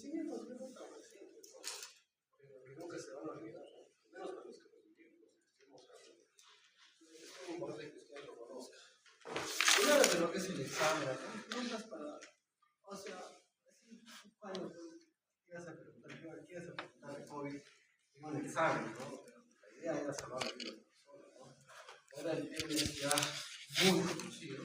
conocimientos que no están presentes, ¿no? Pero que nunca se van a olvidar, ¿no? Menos para los que nos vivimos, los que estemos hablando. Entonces es muy importante que usted lo conozca. Primero de lo que es el examen, ¿no? Preguntas para, o sea, así, cuando quieras preguntar de COVID en un examen, ¿no? Pero la idea era salvar la vida de la persona, ¿no? Ahora el tema es ya muy conocido,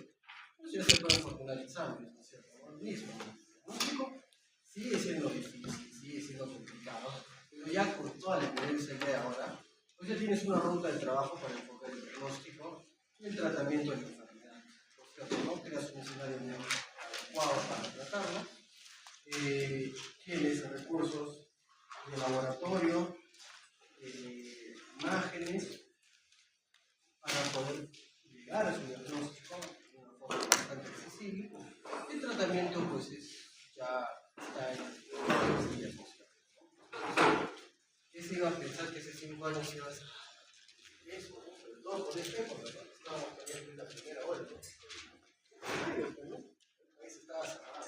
pues ya se pueden formular exámenes, ¿no es cierto? ¿No? El mismo diagnóstico sigue siendo difícil, sigue siendo complicado, pero ya con toda la evidencia que hay ahora, pues ya tienes una ruta de trabajo para enfocar el diagnóstico y el tratamiento de la enfermedad. Por cierto, ¿no? Creas un escenario muy adecuado para tratarlo. Tienes recursos de laboratorio, imágenes, para poder llegar a su diagnóstico de una forma bastante accesible. El tratamiento, pues, ya está en los días. ¿Qué se iba a pensar que hace 5 años iba a ser eso? Sobre todo por este época, cuando estábamos también en la primera ola, ¿no? El país estaba cerrado.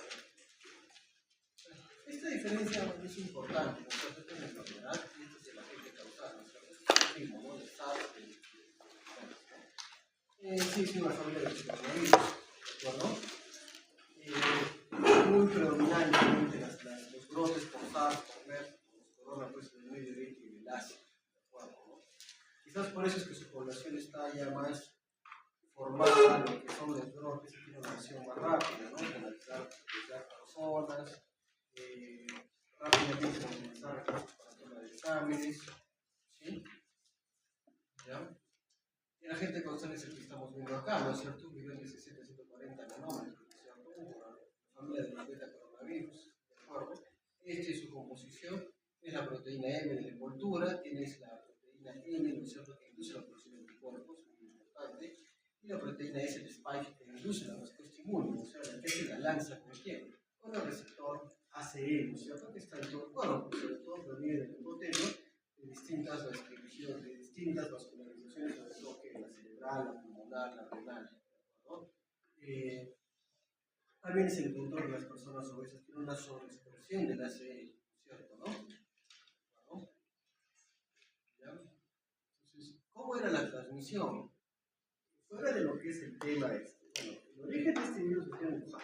Esta diferencia es importante, ¿no? Esta es la enfermedad y esta es de la gente causada, ¿no? Este es el primo, ¿no? El SARS, sí, es una familia de coronavirus, ¿de acuerdo? Muy predominantemente los brotes por SARS, por MERS, los corona, pues, del Medio Oriente y del Asia, ¿de acuerdo? ¿No? Quizás por eso es que su población está ya más formada en lo que son los brotes y tiene una acción más rápida, ¿no? Analizar personas, rápidamente comenzar recursos para toma de exámenes, ¿sí? ¿Ya? Y la gente con es el que estamos viendo acá, ¿no es cierto? 1.017.140 nanómetros, ¿no es cierto? Una familia de la beta coronavirus, ¿de acuerdo? Esta es su composición, es la proteína M de la envoltura, tienes la proteína N, ¿no es cierto?, que induce la producción de anticuerpos, muy importante, y la proteína S, el spike, que induce la respuesta inmune, o sea, la que hace la lanza con quién, con el receptor ACE, ¿no es cierto?, que está en todo el cuerpo, sobre todo proviene del endotelio, de distintas descripciones, de distintas vascularizaciones, sobre todo que la cerebral, la pulmonar, la renal, ¿no? También es el control de las personas obesas, tiene una sobreexpresión del ACE, ¿cierto? ¿No? ¿No? ¿Ya? Entonces, ¿cómo era la transmisión? Fuera de lo que es el tema bueno, el origen de este virus está en Wuhan.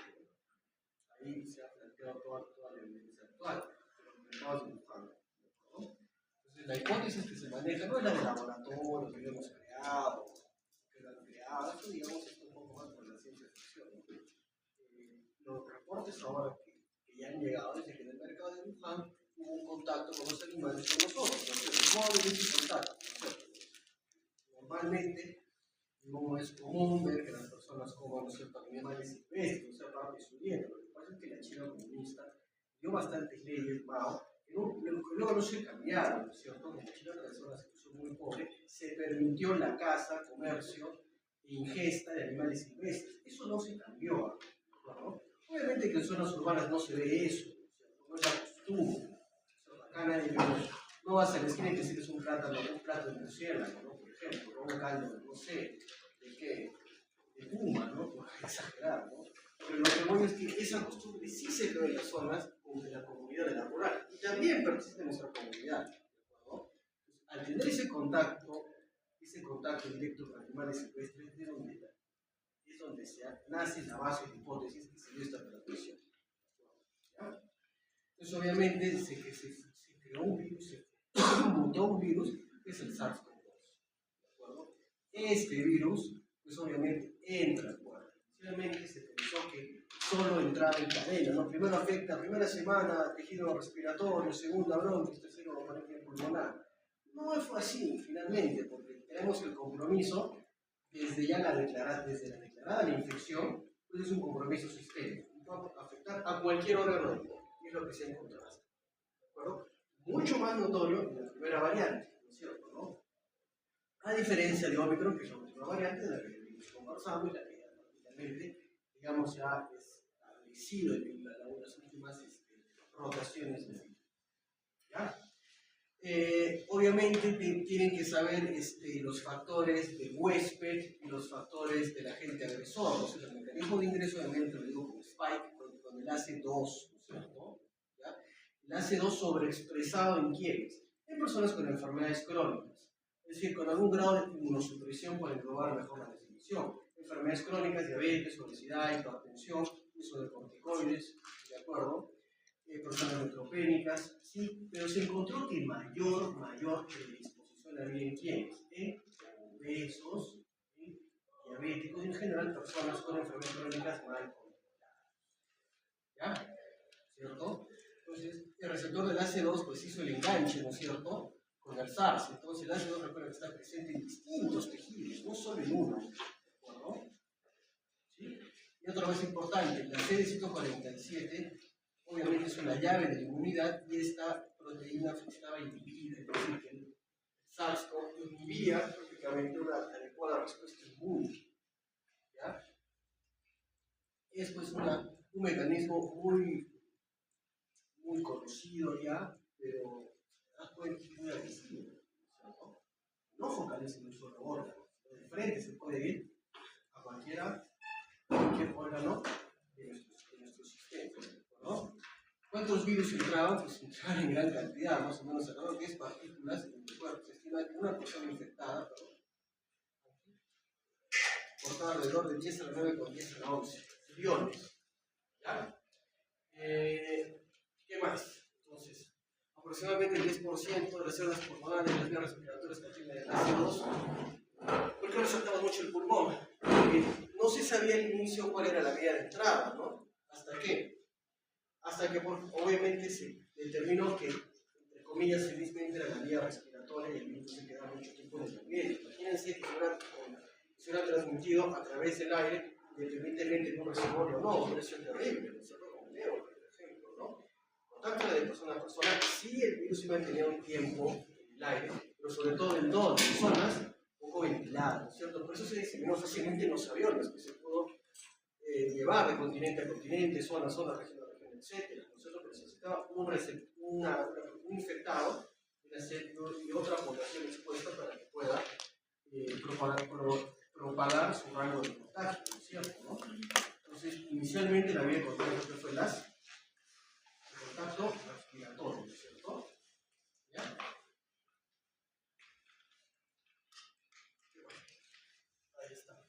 Ahí se ha planteado toda la evidencia actual, pero los mercados de Wuhan, ¿no? Entonces, la hipótesis que se maneja no es la de laboratorio que hemos creado, que lo han creado, esto, digamos, está un poco más por la ciencia ficción, ¿no? Los reportes ahora que ya han llegado desde que en el mercado de Wuhan hubo un contacto con los animales con nosotros, entonces no ha habido ese contacto, ¿no? Normalmente no es común ver que las personas coman ciertos animales silvestres, o sea, parte de su dieta. Lo que pasa es que la China comunista dio bastantes leyes, Mao, que luego no se cambiaron, ¿no es cierto? En China, las personas que son muy pobres, se permitió la caza, comercio e ingesta de animales silvestres. Eso no se cambió, ¿no? Obviamente que en zonas urbanas no se ve eso, no es la costumbre. Acá nadie ve, no vas a la esquina y te sirves un plato de murciélago, ¿no? Por ejemplo, con un caldo, no sé, de qué, de puma, ¿no? Por exagerar, ¿no? Pero lo que voy es que esa costumbre sí se ve en las zonas de la comunidad de la rural y también persiste en nuestra comunidad, ¿no? Entonces, al tener ese contacto directo con animales silvestres, es donde nace la base de hipótesis que se dio esta transmisión. ¿Ya? Entonces, obviamente, se creó un virus, se mutó un virus que es el SARS-CoV-2. ¿De acuerdo? Este virus, pues obviamente, entra al cuerpo. Inicialmente se pensó que solo entraba en cadena, ¿no? Primero afecta, primera semana, tejido respiratorio, segunda bronquis, tercero parénquima pulmonar. No fue así, finalmente, porque tenemos el compromiso, desde la declarada la infección, pues es un compromiso sistémico. Va a afectar a cualquier órgano del cuerpo, y es lo que se ha encontrado. ¿De acuerdo? Mucho más notorio en la primera variante, ¿no es cierto? ¿No? A diferencia de Omicron, que es la última variante de la que conversamos y la que prácticamente, digamos, ya es establecido en las últimas rotaciones de virus. ¿Ya? Obviamente tienen que saber los factores del huésped y los factores del agente agresor. O sea, el mecanismo de ingreso, obviamente lo digo con Spike, con el AC2, ¿no es cierto? ¿Ya? el AC2 sobreexpresado en quiénes? En personas con enfermedades crónicas, es decir, con algún grado de inmunosupresión para englobar mejor la definición. Enfermedades crónicas, diabetes, obesidad, hipertensión, uso de corticoides, ¿de acuerdo? Personas neutropénicas, sí, pero se encontró que mayor predisposición había en quiénes, en obesos, diabéticos y en general personas con enfermedades crónicas mal controladas. ¿Ya? ¿Cierto? Entonces, el receptor del AC2 pues hizo el enganche, ¿no es cierto?, con el SARS. Entonces, el AC2 recuerda que está presente en distintos tejidos, no solo en uno. ¿De acuerdo? ¿Sí? Y otra cosa importante, la CD147 obviamente es una llave de la inmunidad y esta proteína estaba inhibida, es decir, que el SARS-CoV inhibía prácticamente una adecuada respuesta inmune. ¿Ya? Es pues un mecanismo muy conocido ya, pero puede ser muy agresivo, ¿cierto? No focaliza en un solo órgano, de frente se puede ir a cualquier órgano de nuestro sistema, ¿no? ¿Cuántos virus entraban? Pues entraban en gran cantidad, más o menos alrededor de 10 partículas en el cuerpo. Se estima que una persona infectada portaba alrededor de 10 a la 9 con 10 a la 11 billones. ¿Ya? ¿Qué más? Entonces, aproximadamente el 10% de las células pulmonares de las vías respiratorias contienen el AC2. ¿Por qué resaltamos mucho el pulmón? Porque no se sabía al inicio cuál era la vía de entrada, ¿no? ¿Hasta qué? Hasta que obviamente se determinó que, entre comillas, felizmente era la vía respiratoria y el virus se quedaba mucho tiempo en el ambiente. Imagínense que se hubiera transmitido a través del aire, independientemente de un reservorio o no, hubiera sido terrible, ¿no es cierto? Como Leo, por ejemplo, ¿no? Contacto de persona a persona, sí el virus se mantenía un tiempo en el aire, pero sobre todo en dos zonas poco ventiladas, ¿no es cierto? Por eso se diseminó fácilmente en los aviones, que se pudo llevar de continente a continente, zona a zona, región a región, etc. Nosotros necesitaba un infectado y otra población expuesta para que pueda propagar su rango de contagio, ¿no es cierto? ¿No? Entonces, inicialmente la vía de contagio fue el contacto respiratorio, ¿no es cierto? ¿Ya? Ahí está.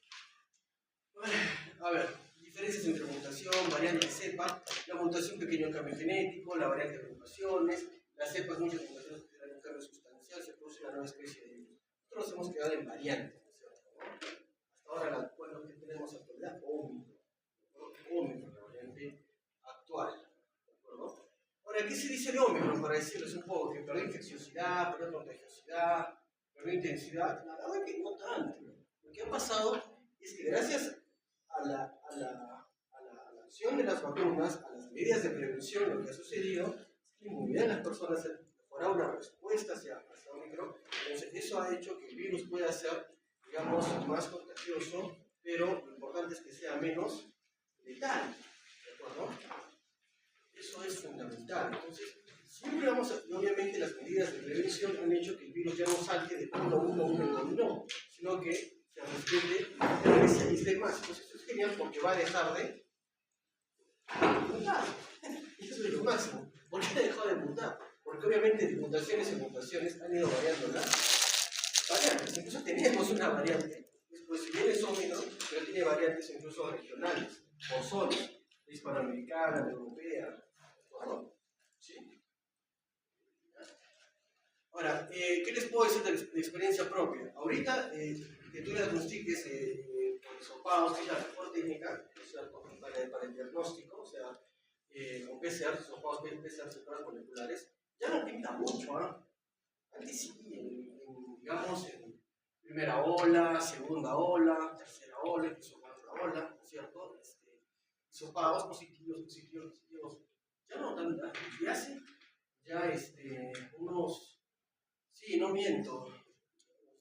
A ver, diferencias entre mutación, variante de cepa, la mutación, pequeño cambio genético, la variante de agrupaciones, las cepas, muchas mutaciones que tienen un cambio sustancial, se produce una nueva especie de virus. Nosotros nos hemos quedado en variantes, ¿no es cierto? Hasta ahora, lo que tenemos actualidad, Omicron, la variante actual, ¿de acuerdo? Ahora, ¿qué se dice de Omicron? Para decirles un poco, que perdió infecciosidad, perdió contagiosidad, perdió intensidad. La verdad es que no tanto. Lo que ha pasado es que gracias a la acción de las vacunas, a las medidas de prevención, lo que ha sucedido es que la inmunidad de las personas ha mejorado una respuesta hacia Omicron. Entonces, eso ha hecho que el virus pueda ser, digamos, más contagioso, pero lo importante es que sea menos letal, ¿de acuerdo? Eso es fundamental. Entonces, siempre vamos a, y obviamente las medidas de prevención han hecho que el virus ya no salte de 1, sino que se respete y se aísle más. Entonces, eso es genial porque va a dejar de mutar. Eso es lo máximo. ¿Por qué dejó de mutar? Porque obviamente de mutaciones en mutaciones han ido variando las variantes. Incluso tenemos una variante, después si bien es Omicron, pero tiene variantes incluso regionales, o zonas, hispanoamericana, europea, ¿no? ¿Sí? Ahora, ¿qué les puedo decir de experiencia propia? Ahorita, que tú diagnostiques con hisopados, que es la mejor técnica, ¿no es cierto?, para el diagnóstico, o sea, con PCR, hisopados, PCR, separadas moleculares, ya no pinta mucho, ¿ah? Antes sí, digamos, en primera ola, segunda ola, tercera ola, incluso cuarta ola, ¿no es cierto? Hisopados positivos, ya no tan hace ya unos, sí, no miento,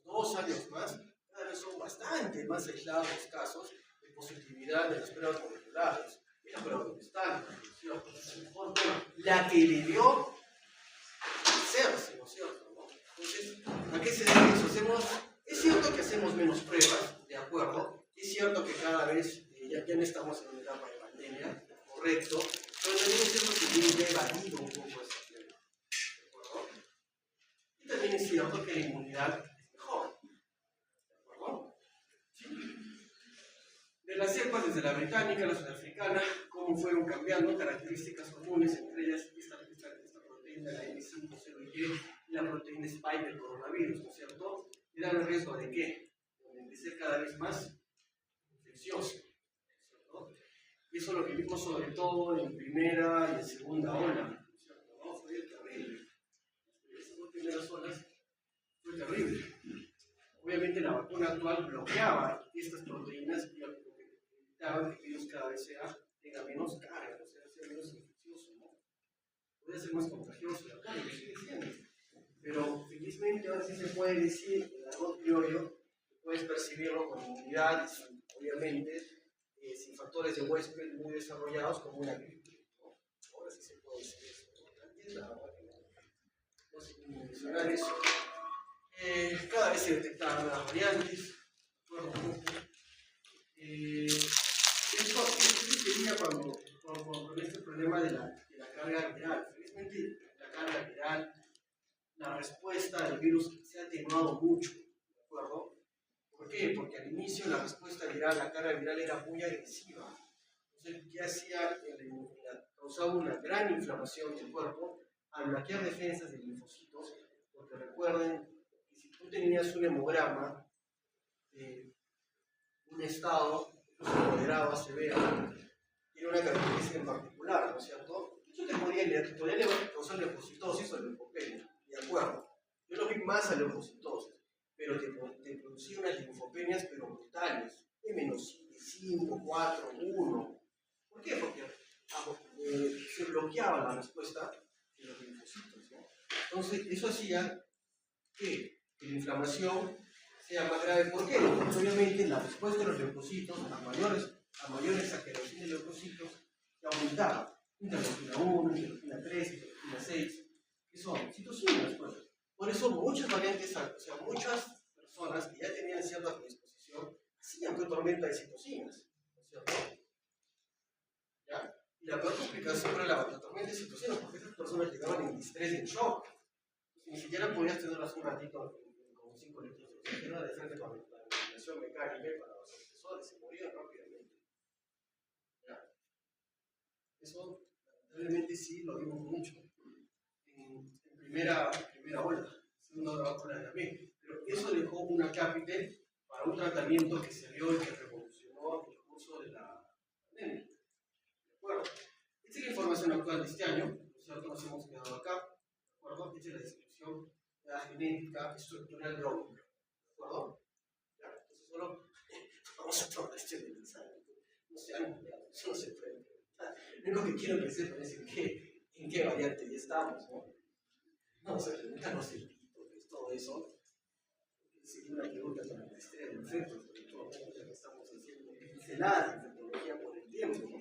unos 2 años más, cada vez son bastante más aislados los casos de positividad de las pruebas moleculares. Es la prueba donde están, la que debió hacerse, ¿no es cierto? Entonces, ¿a qué se debe eso? Es cierto que hacemos menos pruebas, de acuerdo, es cierto que cada vez ya no estamos en una etapa de pandemia, correcto, pero también es cierto que viene evadido un poco esa británica, la sudafricana, cómo fueron cambiando características comunes, entre ellas esta proteína, la M501Y, y la proteína spike del coronavirus, ¿no es cierto? Y dan el riesgo de qué? De ser cada vez más infeccioso, ¿cierto? Y eso lo vivimos sobre todo en primera y en segunda ola, ¿cierto? ¿No? Fue terrible. Esas dos primeras olas fue terrible. Obviamente la vacuna actual bloqueaba estas proteínas y evitaba que el virus cada vez tenga menos carga, o sea, sea menos infeccioso, ¿no? Puede ser más contagioso, claro, lo sigue siendo. Pero felizmente ahora sí se puede decir, el argot criollo, puedes percibirlo con inmunidad, obviamente, sin factores de huésped muy desarrollados como una gripe, ¿no? Ahora sí se puede decir eso, ¿no? Antes la verdad que no sé cómo mencionar eso. Cada vez se detectaban nuevas variantes, esto sería con este problema de la carga viral. Felizmente la carga viral, la respuesta del virus se ha atenuado mucho, ¿de acuerdo? ¿Por qué? Porque al inicio la respuesta viral, la carga viral era muy agresiva. Entonces, ¿qué hacía? Causaba una gran inflamación del cuerpo al bloquear defensas de linfocitos, porque recuerden que si tú tenías un hemograma, un estado moderado a severo, tiene una característica en particular, ¿no es cierto? Eso te podría causar leucocitosis o leucopenia, ¿de acuerdo? Yo lo vi más a leucocitosis, pero te producía unas linfopenias pero brutales, de menos 5, 4, 1. ¿Por qué? Porque se bloqueaba la respuesta de los linfocitos, ¿no? Entonces, eso hacía que la inflamación sea más grave. ¿Por qué? Porque obviamente la respuesta de los leucocitos, a mayor exageración de leucocitos, aumentaba. Interleucina 1, interleucina 3, interleucina 6, que son citocinas. Pues. Por eso muchas variantes, o sea, muchas personas que ya tenían cierta predisposición, hacían tormenta de citocinas, ¿no es cierto? ¿Ya? Y la peor complicación era la tormenta de citocinas, porque esas personas llegaban en distrés, en shock. Ni siquiera podías tenerlas un ratito con 5 litros de oxígeno de frente con la ventilación mecánica para los compresores, se morían rápidamente. ¿Ya? Eso, lamentablemente, sí lo vimos mucho en primera ola, segunda ola también. Pero eso dejó una cápite para un tratamiento que se vio y que revolucionó el curso de la pandemia. ¿De acuerdo? Esta es la información actual de este año, nosotros nos hemos quedado acá. ¿De acuerdo? Esta es la descripción de la genética estructural de Omicron. ¿De acuerdo? ¿Ya? Entonces, solo vamos a tomar este mensaje. No se han cuidado, eso no se puede. Lo único que quiero que sepan es en qué variante ya estamos, ¿no? No, o sea, preguntarnos el pito, que es todo eso. Sería una pregunta para el estrés de efectos, porque todo ya que estamos haciendo pinceladas de infectología por el tiempo, ¿no?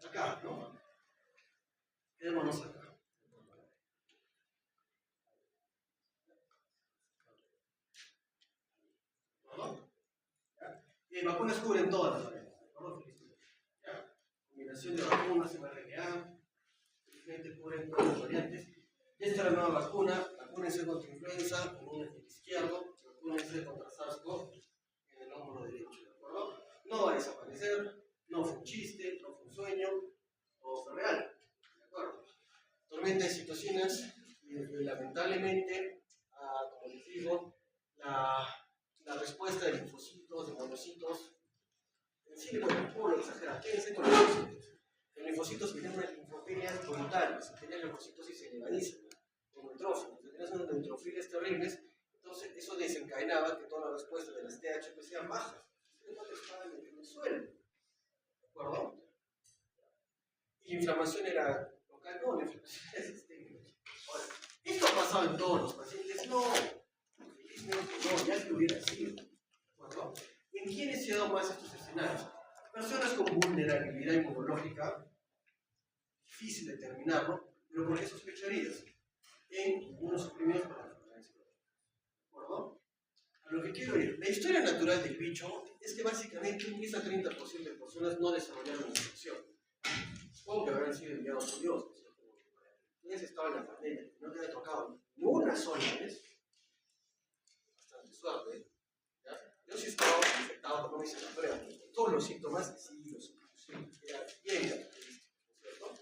Acá, ¿no? Quedémonos acá. Vacunas cubren todas las variantes, ¿no? ¿Ya? Combinación de vacunas, mRNA, felizmente cubren todas las variantes. Y esta es la nueva vacuna, vacúnense contra influenza en el izquierdo, vacúnense contra SARS-CoV en el hombro derecho, ¿de acuerdo? No va a desaparecer, no fue un chiste, no fue un sueño, todo fue real, ¿de acuerdo? Tormenta de citocinas, lamentablemente, como les digo, la respuesta de linfocitos, de monocitos, en sí, bueno, ¿cómo lo exagerar? Quédense con los linfocitos. Los linfocitos tienen unas linfopenias brutales, si tienen leucocitosis elevadísima, con neutrófilos, si tienes unos neutrofiles terribles, entonces eso desencadenaba que todas las respuestas de las THP sean bajas. Entonces, estaban en el suelo, ¿de acuerdo? Y la inflamación era local, no, la inflamación era sistémica. Ahora, ¿esto ha pasado en todos los pacientes? No, felizmente no, ya que hubiera sido. ¿No? ¿En quiénes se han dado más estos escenarios? Personas con vulnerabilidad inmunológica, difícil determinarlo, pero ¿por qué sospecharías? En inmunosuprimidos por la enfermedad. ¿De acuerdo? A lo que quiero ir, la historia natural del bicho es que básicamente un 10 a 30% de personas no desarrollaron infección. Supongo que habrán sido enviados por Dios, ¿no? Entonces estaba en la pandemia, no te había tocado ni una sola vez, bastante suerte. ¿Ya? Yo sí estaba infectado auto, no me hice la prueba, todos los síntomas, sí, era bien característico, ¿cierto?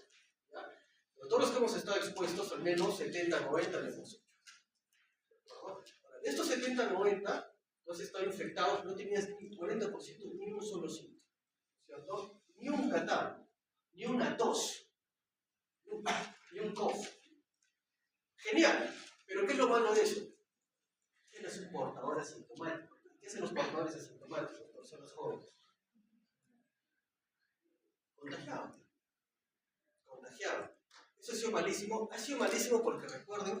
¿Ya? Pero todos los que hemos estado expuestos, al menos 70, 90 le hemos hecho. Ahora, de estos 70, 90, los estaban infectados, no tenías ni 40% ni un solo síntoma, ¿cierto? Ni un catarro, ni una tos, ni un cough. Genial, pero ¿qué es lo malo de eso? Eres un portador asintomático. ¿Qué hacen los portadores asintomáticos, personas jóvenes? Contagiaban. Eso ha sido malísimo porque recuerden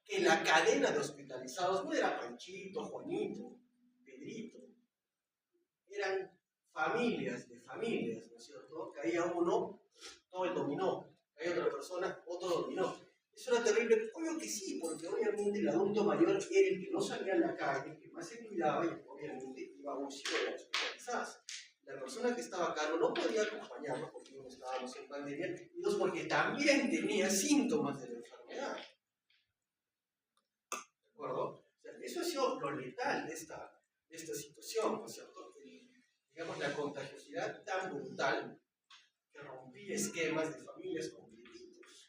que la cadena de hospitalizados no era Panchito, Juanito, Pedrito, eran familias de familias, ¿no es cierto? Caía uno, todo el dominó, caía otra persona, otro dominó. Eso era terrible, obvio que sí, porque obviamente el adulto mayor era el que no salía a la calle, el que más se cuidaba y obviamente iba a un sitio hospitalizadas. La persona que estaba a cargo no podía acompañarnos porque no estábamos en pandemia, y dos, porque también tenía síntomas de la enfermedad. ¿De acuerdo? O sea, eso ha sido lo letal de esta situación, ¿no es cierto? Digamos, la contagiosidad tan brutal que rompía esquemas de familias completitos,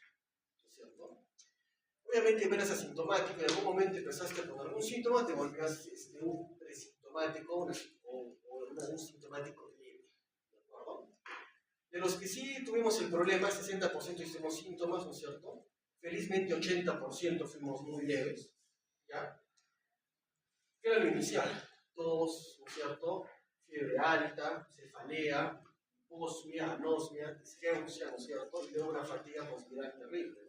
¿no es cierto? Obviamente eras asintomático, en algún momento empezaste con algún síntoma, te volvías un presintomático o un sintomático leve, ¿de acuerdo? De los que sí tuvimos el problema, 60% hicimos síntomas, ¿no es cierto? Felizmente 80% fuimos muy leves, ¿ya? ¿Qué era lo inicial? Tos, ¿no es cierto? Fiebre alta, cefalea, posmia, anosmia, disgeusia, ¿no es cierto? Y luego una fatiga postural terrible.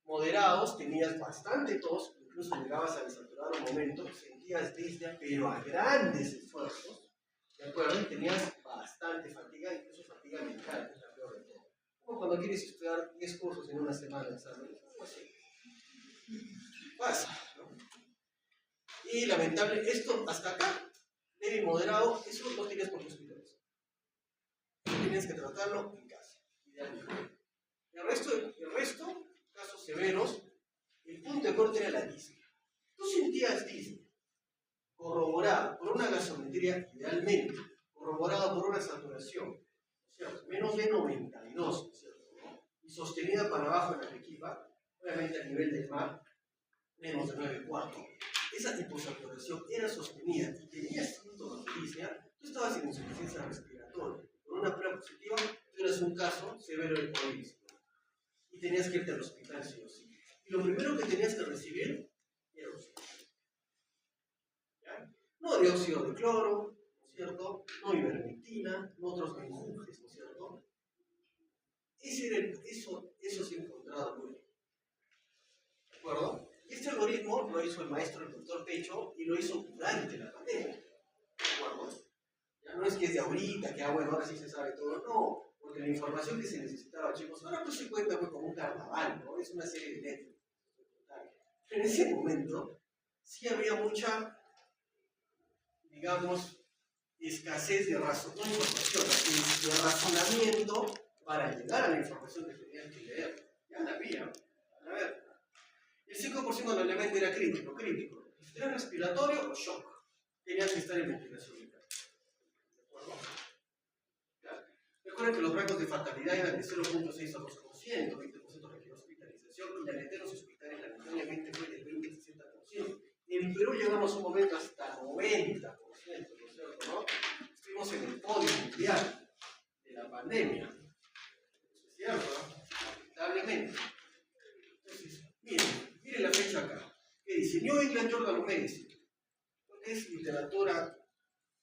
Moderados, tenías bastante tos, incluso llegabas a desaturar un momento, sentías disnea, pero a grandes esfuerzos, ¿de acuerdo? Y tenías bastante fatiga, incluso fatiga mental, que es la peor de todo. Como cuando quieres estudiar 10 cursos en una semana, ¿sabes? Algo así. Pasa, ¿no? Y lamentable, esto hasta acá, leve y moderado, eso no tenías por qué hospitalizar. Tienes que tratarlo en casa, idealmente. El resto, casos severos, el punto de corte era la disnea. Tú sentías disnea, corroborada por una gasometría, idealmente, corroborada por una saturación, ¿cierto? Menos de 92, ¿cierto? ¿No? Y sostenida para abajo en la Arequipa, obviamente a nivel del mar, menos de 9,4. Esa hiposaturación era sostenida y tenías síntomas de disnea, tú estabas en insuficiencia respiratoria. Con una prueba positiva, tú eras un caso severo de COVID y tenías que irte al hospital sí o sí. Y lo primero que tenías que recibir era oxígeno. ¿Ya? No dióxido de cloro, ¿no es cierto? No ivermectina, no otros menjurjes, ¿no es cierto? Eso se ha encontrado muy bien. ¿De acuerdo? Este algoritmo lo hizo el maestro, el doctor Pecho, y lo hizo durante la pandemia. ¿De acuerdo? Ya no es que es de ahorita, que bueno, ahora sí se sabe todo, no, porque la información que se necesitaba, chicos, ahora pues se cuenta pues, como un carnaval, ¿no? Es una serie de letras. Pero en ese momento sí había mucha, digamos, escasez de de razonamiento para llegar a la información que tenían que leer. Ya la había. A ver, el 5% del elemento era crítico. Era respiratorio o shock. Tenían que estar en ventilación. ¿De acuerdo? Recuerden que los rangos de fatalidad eran de 0,6 a 2%, 20% requiere hospitalización, y la leteros hospitales lamentablemente fue del 20-60%. En Perú llegamos a un momento hasta 90%, ¿no es cierto? ¿No? Estuvimos en el podio mundial de la pandemia. Eso es cierto, ¿no? Lamentablemente. Entonces, miren la fecha acá. ¿Qué dice? New England Journal of Medicine. Es literatura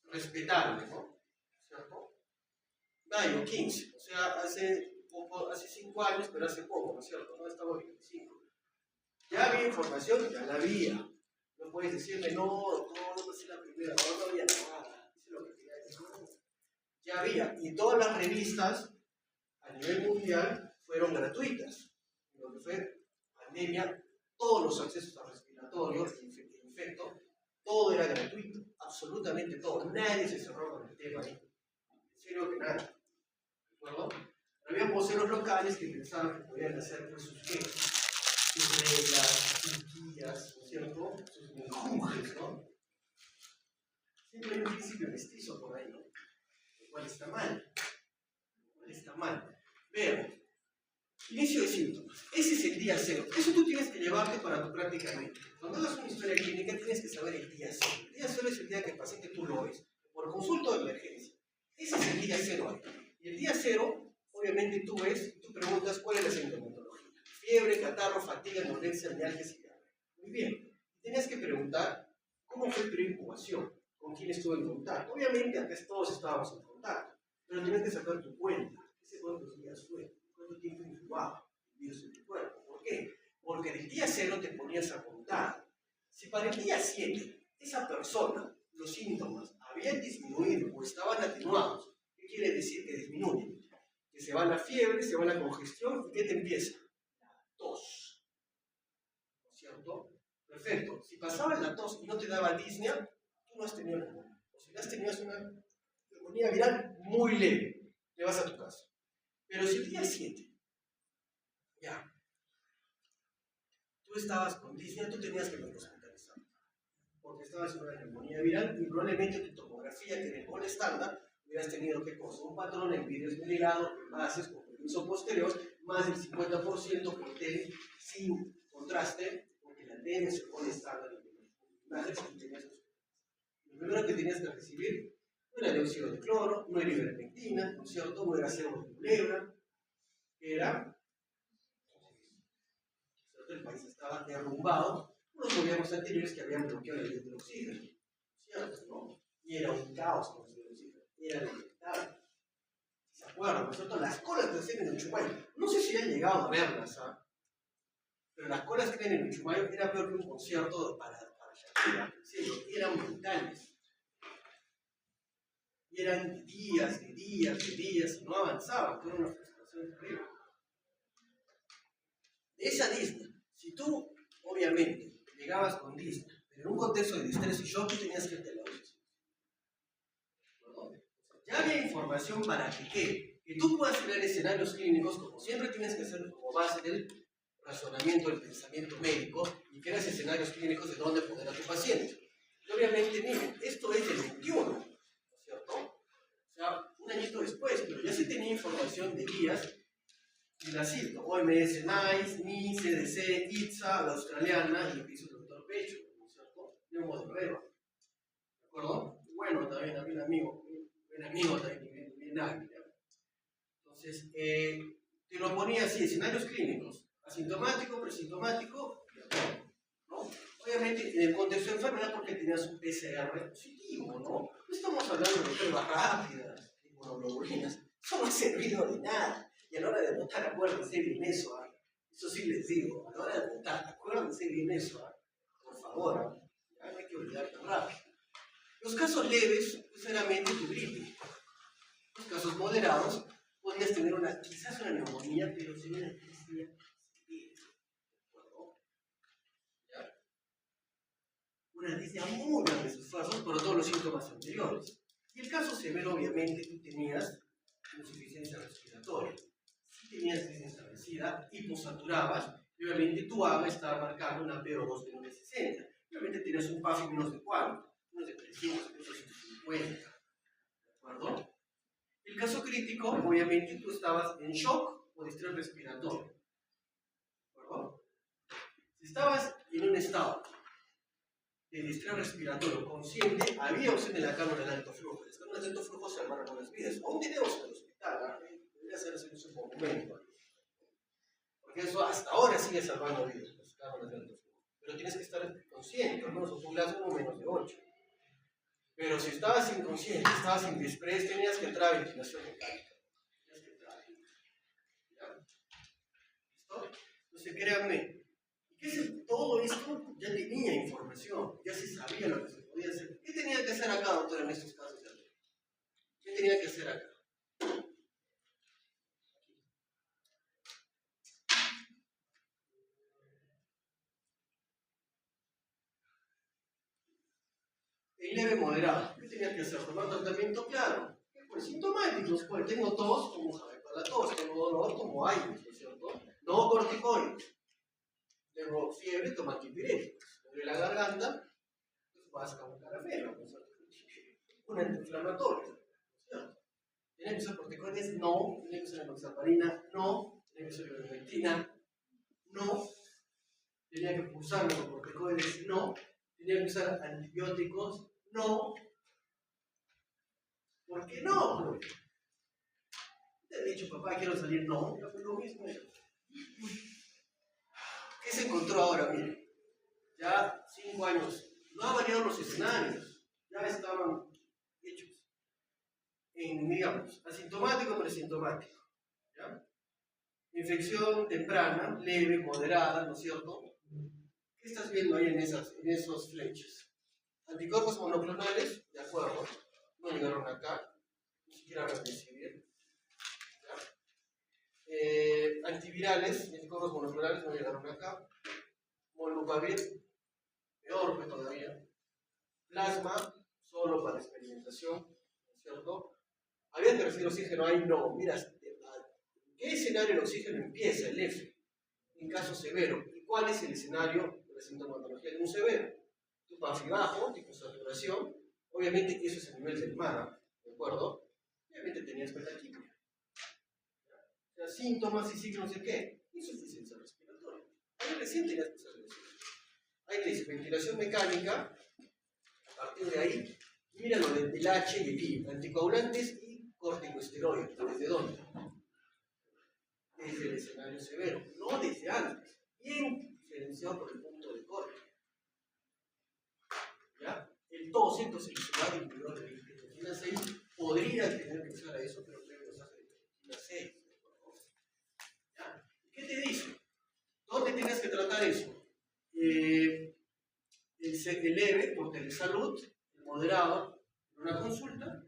respetable, ¿no? ¿Cierto? Mayo 15, o sea, hace 5 años, pero hace poco, ¿no es cierto? No estamos en 25. Ya había información, ya la había. No puedes decirme, no, no es la primera, no había nada. Eso es lo que quería decir. Ya había, y todas las revistas a nivel mundial fueron gratuitas. Lo que fue pandemia, todos los accesos a respiratorios, infecto, todo era gratuito, absolutamente todo. Nadie se cerró con el tema ahí. En serio que nadie. ¿De acuerdo? Había voceros locales que pensaban que podían hacer pues, sus reglas, sus guías, ¿no es cierto? Sus menjurjes, ¿no? Siempre hay un principio mestizo por ahí, ¿no? Lo cual está mal. Lo cual está mal. Veamos. Inicio de síntomas. Ese es el día cero. Eso tú tienes que llevarte para tu práctica médica. Cuando hagas una historia clínica tienes que saber el día cero. El día cero es el día que el paciente tú lo ves. Por consulta de emergencia. Ese es el día cero ahí. Y el día cero, obviamente tú ves y tú preguntas cuál es la sintomatología. Fiebre, catarro, fatiga, dolencia, mialgia, cigarro. Muy bien. Tenías que preguntar cómo fue tu incubación, con quién estuvo en contacto. Obviamente antes todos estábamos en contacto, pero tienes que sacar tu cuenta. ¿Ese cuántos días fue? ¿Cuánto tiempo incubaba el virus en tu cuerpo? ¿Por qué? Porque del día 0 te ponías a contar. Si para el día 7 esa persona, los síntomas habían disminuido o estaban atenuados, ¿qué quiere decir que disminuyen? Que se va la fiebre, se va la congestión y ¿qué te empieza? La tos. ¿No es cierto? Perfecto. Si pasaba la tos y no te daba disnea, tú no has tenido neumonía. O si has tenido una neumonía viral muy leve, te vas a tu casa. Pero si el día 7, ya, tú estabas con disnea, tú tenías que ir hospitalizado. Porque estabas en una neumonía viral y probablemente tu tomografía, que en el gol estándar, hubieras tenido ¿qué cosa? Un patrón en vidrio esmerilado, envases con permiso posterior, más del 50% por TEM sin contraste, porque la TEM es el gol estándar. Lo primero que tenías que recibir no era dióxido de cloro, no era ivermectina, ¿no es cierto? No era cebo de culebra, era. El país estaba derrumbado por los gobiernos anteriores que habían bloqueado el del oxígeno, ¿cierto? ¿No? Y era un caos con el oxígeno, era lamentable. ¿Se acuerdan? ¿No es cierto? Las colas que hacían en Uchumayo, no sé si han llegado a verlas, ¿ah? Pero las colas que hacían en Uchumayo era peor que un concierto para Shakira, ¿sí? Eran brutales. Y eran días, y no avanzaban, fue una frustración terrible. De esa disnea, si tú, obviamente, llegabas con disnea, pero en un contexto de distrés y shock, tú tenías que irte a la UCI. Ya había información para que tú puedas crear escenarios clínicos, como siempre tienes que hacer como base del razonamiento, del pensamiento médico, y creas escenarios clínicos de dónde poner a tu paciente. Y obviamente, miren, esto es del 21, ¿no es cierto? O sea, un añito después, pero ya se tenía información de guías y la cito, OMS, NICE, NI, CDC, ITSA, la australiana y lo que hizo el doctor Pecho, ¿no es cierto? Neumo de Reba, ¿de acuerdo? Bueno, también había un amigo, también, bien hábil. Entonces, te lo ponía así, escenarios clínicos, asintomático, presintomático, ¿no? Obviamente, en el contexto de enfermedad, porque tenías un PCR positivo, ¿no? No estamos hablando de pruebas rápidas, de monoglobulinas, eso no ha servido de nada. Y a la hora de votar, acuérdense bien eso, ¿ah? Eso sí les digo, a la hora de votar, acuérdense bien eso, ¿ah? Por favor, ¿ah? Ya no hay que olvidar tan rápido. Los casos leves, pues solamente tu gripe. Los casos moderados, podrías tener quizás una neumonía, pero sin una disnea severa. ¿Ya? Una disnea muy grande de sus fases por todos los síntomas anteriores. Y el caso severo, obviamente, tú tenías insuficiencia respiratoria. Si tenías disnea establecida, hiposaturabas, y obviamente tu ABA estaba marcando una PO2 de 960. Obviamente tenías un PAFI menos de 4, menos de 300, menos de 150. ¿De acuerdo? El caso crítico, obviamente, tú estabas en shock o distrés respiratorio. ¿De acuerdo? Si estabas en un estado de distrés respiratorio consciente, había opción de la cámara de alto flujo. Las cámaras de alto flujo salvaron algunas vidas. Aún tenemos en el hospital, debería hacerse un documento. Porque eso hasta ahora sigue salvando vidas, las cámaras de alto flujo. Pero tienes que estar consciente, al menos un plasma menos de 8. Pero si estabas inconsciente, estabas sin distrés, tenías que entrar a ventilación mecánica. Tenías que entrar. ¿Ya? ¿Listo? Entonces, créanme, todo esto ya tenía información, ya se sabía lo que se podía hacer. ¿Qué tenía que hacer acá, doctor, en estos casos? ¿Qué tenía que hacer acá? En leve moderado, ¿qué tenía que hacer? ¿Tomar tratamiento? Claro. ¿Qué fue? Sintomáticos, pues tengo tos, como sabe para la tos, tengo dolor, como aire, ¿no es cierto? No corticoides. Tengo fiebre, toma antipiréticos. Me duele la garganta, pues vas a un caramelo, ¿no es cierto? un antiinflamatorio, ¿cierto? ¿Tiene que usar corticoides? No. ¿Tiene que usar enoxaparina? No. ¿Tiene que usar ivermectina? No. ¿Tenía que usar los corticoides? No. ¿Tenía que usar antibióticos? No. ¿Por qué no? Te he dicho, papá, quiero salir. No. Pero fue lo mismo. ¿Qué se encontró ahora? Mire, ya 5 años. No han variado los escenarios. Ya estaban hechos. Digamos, asintomático, presintomático. ¿Ya? Infección temprana, leve, moderada, ¿no es cierto? ¿Qué estás viendo ahí en esos flechas? Anticuerpos monoclonales, de acuerdo, no llegaron acá, ni siquiera a recibir. Antivirales, anticuerpos monoclonales no llegaron acá. Molnupiravir, peor que todavía. Plasma, solo para experimentación, ¿no es cierto? ¿Había que recibir oxígeno ahí? No. Mira, ¿qué escenario el oxígeno empieza? El F, en caso severo. ¿Y cuál es el escenario de la sintomatología de un severo? Tu PAFI bajo, tipo saturación. Obviamente eso es a nivel del mar, ¿de acuerdo? Obviamente tenías petaquipia. O sea, síntomas y signos de qué? Insuficiencia respiratoria. Ahí recién tenías que usar eso. Ahí te dice ventilación mecánica. A partir de ahí, mira lo del H y el I, anticoagulantes y corticosteroides. ¿Desde dónde? Desde el escenario severo, no desde antes. Bien diferenciado por el punto de corte. ¿Ya? El tos, entonces, el usuario inhibidor de interleucina 6 podría tener que usar a eso, pero creo que usar interleucina 6. ¿Ya? ¿Qué te dice? ¿Dónde tienes que tratar eso? El leve, por telesalud, el moderado, en una consulta,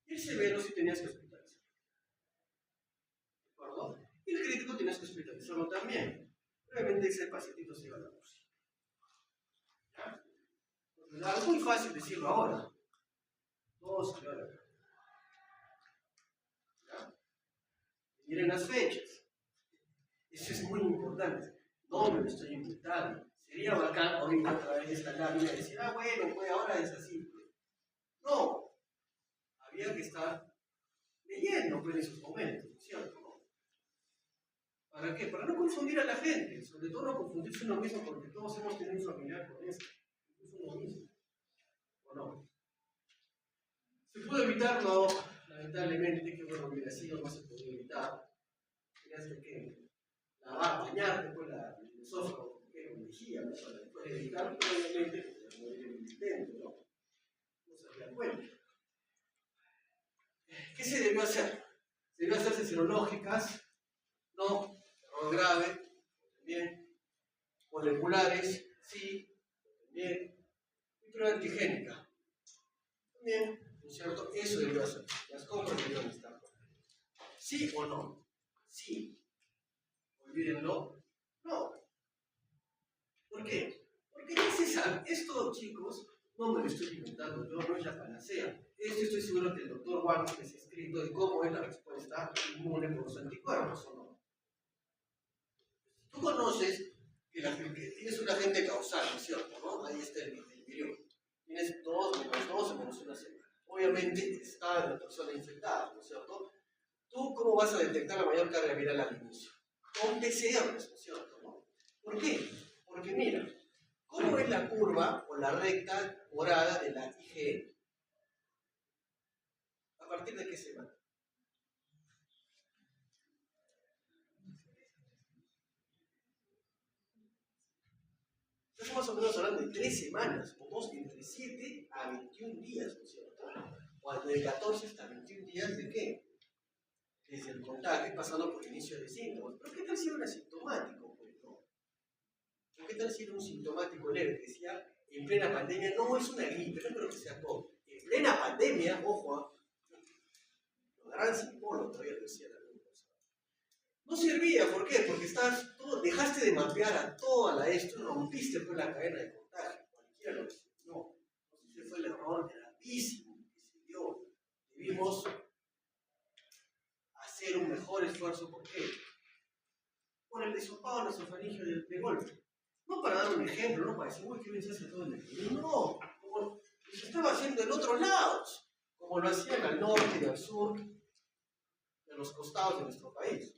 y el severo si tenías que hospitalizarlo. ¿De acuerdo? Y el crítico tienes que hospitalizarlo también. Obviamente ese pacientito se va a la UCI. ¿Ya? Es muy fácil decirlo ahora. Todos se van a la. ¿Ya? Miren las fechas. Eso es muy importante. No me lo estoy inventando. Sería bacán ahorita a través de esta lámina decir, bueno, pues ahora es así. No. Había que estar leyendo pues, en esos momentos, ¿cierto? ¿Para qué? Para no confundir a la gente. Sobre todo no confundirse uno mismo porque todos hemos tenido un familiar con esto. Es uno mismo. ¿O no? ¿Se pudo evitar? No. Lamentablemente, que bueno, hubiera sido, no se podía evitar. Tenías que lavar, bañarte con el esófago, que era lejía, ¿no? Para después evitar, pero obviamente, pues, morir en el intento, ¿no? No se daría cuenta. ¿Qué se debió hacer? Se debió hacerse serológicas, no, error grave, bien, moleculares, sí, bien, y prueba antigénica, bien, ¿no es cierto? Eso debió hacer. Las compras debieron estar. ¿Sí o no? Sí. Olvídenlo. No. ¿Por qué? Porque ya se sabe. Esto, chicos, no me lo estoy inventando yo, no es la panacea. Esto estoy seguro que el doctor Wang les ha escrito de cómo es la respuesta inmune por los anticuerpos, ¿o no? Tú conoces que tienes un agente causal, ¿no es cierto? ¿No? Ahí está el virus. Tienes 2 menos 2 menos una semana. Obviamente está en la persona infectada, ¿no es cierto? ¿Tú cómo vas a detectar la mayor carga viral al inicio? Con PCR, ¿no es cierto? ¿No? ¿Por qué? Porque mira, ¿cómo es la curva o la recta morada de la IgE? ¿A partir de qué semana? Estamos más o menos hablando de 3 semanas, o 2, entre 7 a 21 días, ¿no es cierto? O de 14 hasta 21 días de qué? Desde el contagio pasando por el inicio de síntomas. Pero ¿qué tal si era un asintomático? Pues, ¿no? ¿Qué tal si era un sintomático leve? Que decía, en plena pandemia, no es una gripe, no creo que sea COVID. En plena pandemia, ojo, lo darán sin polo, todavía lo decía alguna cosa. No servía, ¿por qué? Porque dejaste de mapear a toda la esto, rompiste pues la cadena de contagio. Cualquiera lo decía. No, ese fue el error gravísimo que se dio. Debimos hacer un mejor esfuerzo. ¿Por qué? Por el desopado nasofaringeo de golpe. No para dar un ejemplo, no para decir, uy, qué bien se hace todo el mundo. No, como se estaba haciendo en otros lados. como lo hacían al norte y al sur, de los costados de nuestro país.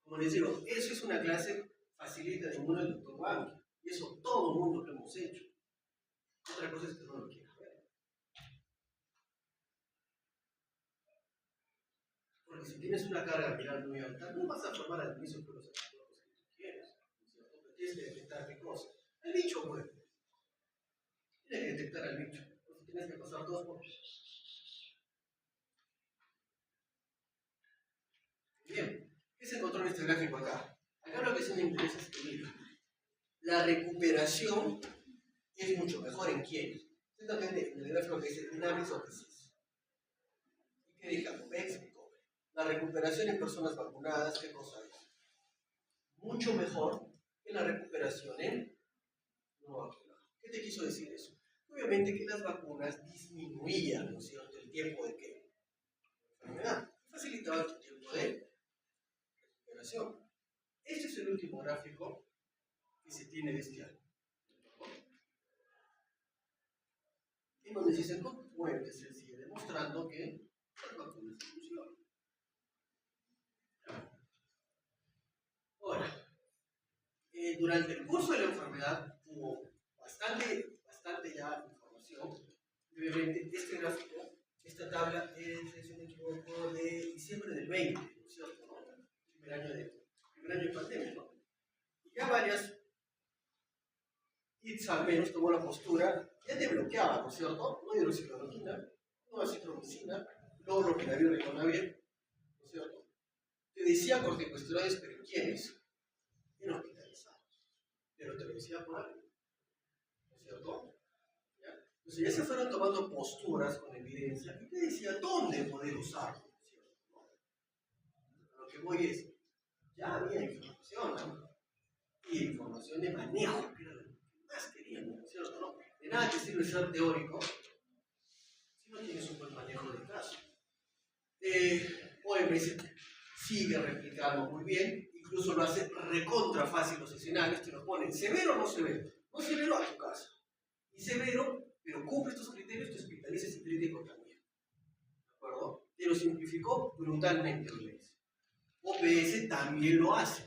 Como les digo, eso es una clase facilita de uno del doctor Banqui, y eso todo el mundo lo hemos hecho. Otra cosa es que no lo quieran ver. Porque si tienes una carga viral muy alta, no vas a formar al inicio con los anticuerpos que tú quieres. ¿Cierto? Tienes que detectar qué cosa. El bicho muere. Tienes que detectar al bicho. Entonces tienes que pasar dos por. Bien. ¿Qué se encontró en este gráfico acá? Acá lo que sí me interesa es que mira, la recuperación es mucho mejor en quienes. Exactamente en el gráfico que dice Dynamics of Disease. ¿Y qué digamos? Éxito. La recuperación en personas vacunadas, ¿qué cosa es? Mucho mejor que la recuperación en no vacunados. ¿Qué te quiso decir eso? Obviamente que las vacunas disminuían, ¿no es cierto?, el tiempo de qué? Enfermedad. Facilitaban tu tiempo de recuperación. Este es el último gráfico que se tiene de este año. En donde si se concluye, se sigue demostrando que las vacunas funcionan. Ahora, durante el curso de la enfermedad hubo bastante ya información. Obviamente, este gráfico, esta tabla es, si no me equivoco, de diciembre del 20, ¿no es cierto? ¿No? Primer año de pandemia, ¿no? Y ya varias ITS al menos tomó la postura, ya te bloqueaba, ¿no es cierto? No hidroxicloroquina, no acitromicina, no lopinavir, ritonavir, ¿no es cierto? Te decía corticosteroides, pero ¿quiénes? En hospitalizados. Pero te lo decía por algo, ¿no es cierto? ¿Ya? Entonces ya se fueron tomando posturas con evidencia y te decía dónde poder usarlo, ¿no es cierto? ¿No? Lo que voy es, ya había información, ¿no? Y información de manejo, que era lo que más queríamos, ¿no es cierto? ¿No? De nada te sirve ser teórico si no tienes un buen manejo del caso. OMS sigue replicando muy bien, incluso lo hace recontra fácil los escenarios, te lo ponen severo o no severo, no severo a tu caso, y severo, pero cumple estos criterios, te hospitalices y crítico también, ¿de acuerdo? Te lo simplificó brutalmente OMS. OPS también lo hace,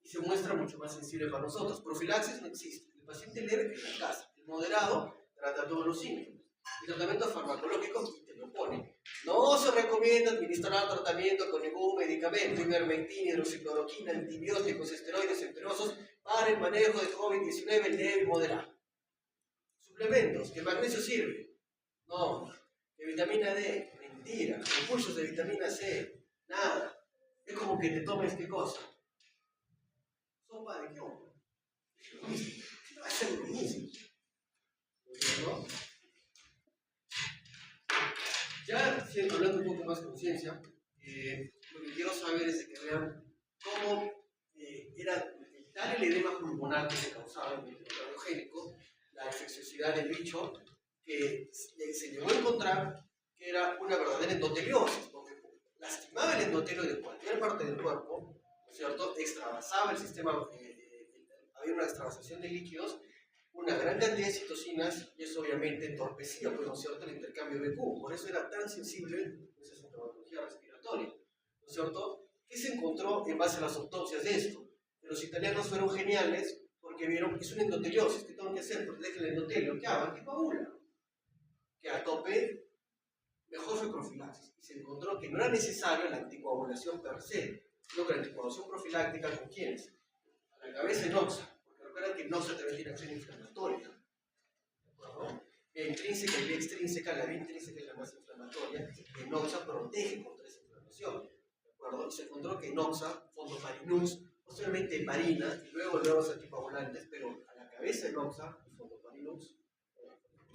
y se muestra mucho más sensible para nosotros. Profilaxis no existe, el paciente leve que en casa, el moderado trata todos los síntomas, el tratamiento farmacológico te lo pone. No se recomienda administrar tratamiento con ningún medicamento, ivermectina, hidroxicloroquina, antibióticos, esteroides enterosos para el manejo de COVID-19 leve y moderado. Suplementos, que el magnesio sirve. No. Que vitamina D, mentira. Impulsos de vitamina C, nada. Es como que te tomes qué cosa. Sopa de qué hongo. Va a ser lo mismo. ¿No? Ya hablando un poco más de conciencia, lo que quiero saber es de que vean cómo era tal el edema pulmonar que se causaba en el cardiogénico, la infecciosidad del bicho, que se llegó a encontrar que era una verdadera endoteliosis, porque lastimaba el endotelio de cualquier parte del cuerpo, ¿no es cierto? Extravasaba el sistema, había una extravasación de líquidos, una gran cantidad de citocinas, y eso obviamente entorpecía, pues, ¿no es cierto?, el intercambio de Q. Por eso era tan sensible esa sintomatología respiratoria, ¿no es cierto? ¿Qué se encontró en base a las autopsias de esto? Que los italianos fueron geniales porque vieron que es una endoteliosis. ¿Qué tengo que hacer? Proteger el endotelio. ¿Qué hago? Anticoagula. Que a tope, mejor fue profilaxis. Y se encontró que no era necesaria la anticoagulación per se, sino que la anticoagulación profiláctica, ¿con quiénes? A la cabeza en oxa. Recuerda que noxa también tiene acción inflamatoria, ¿de acuerdo? Vía intrínseca y vía extrínseca, la vía intrínseca es la más inflamatoria, y noxa protege contra esa inflamación, ¿de acuerdo? Y se encontró que noxa, fondoparinux, posteriormente heparina, y luego los anticoagulantes, pero a la cabeza de noxa y fondoparinux,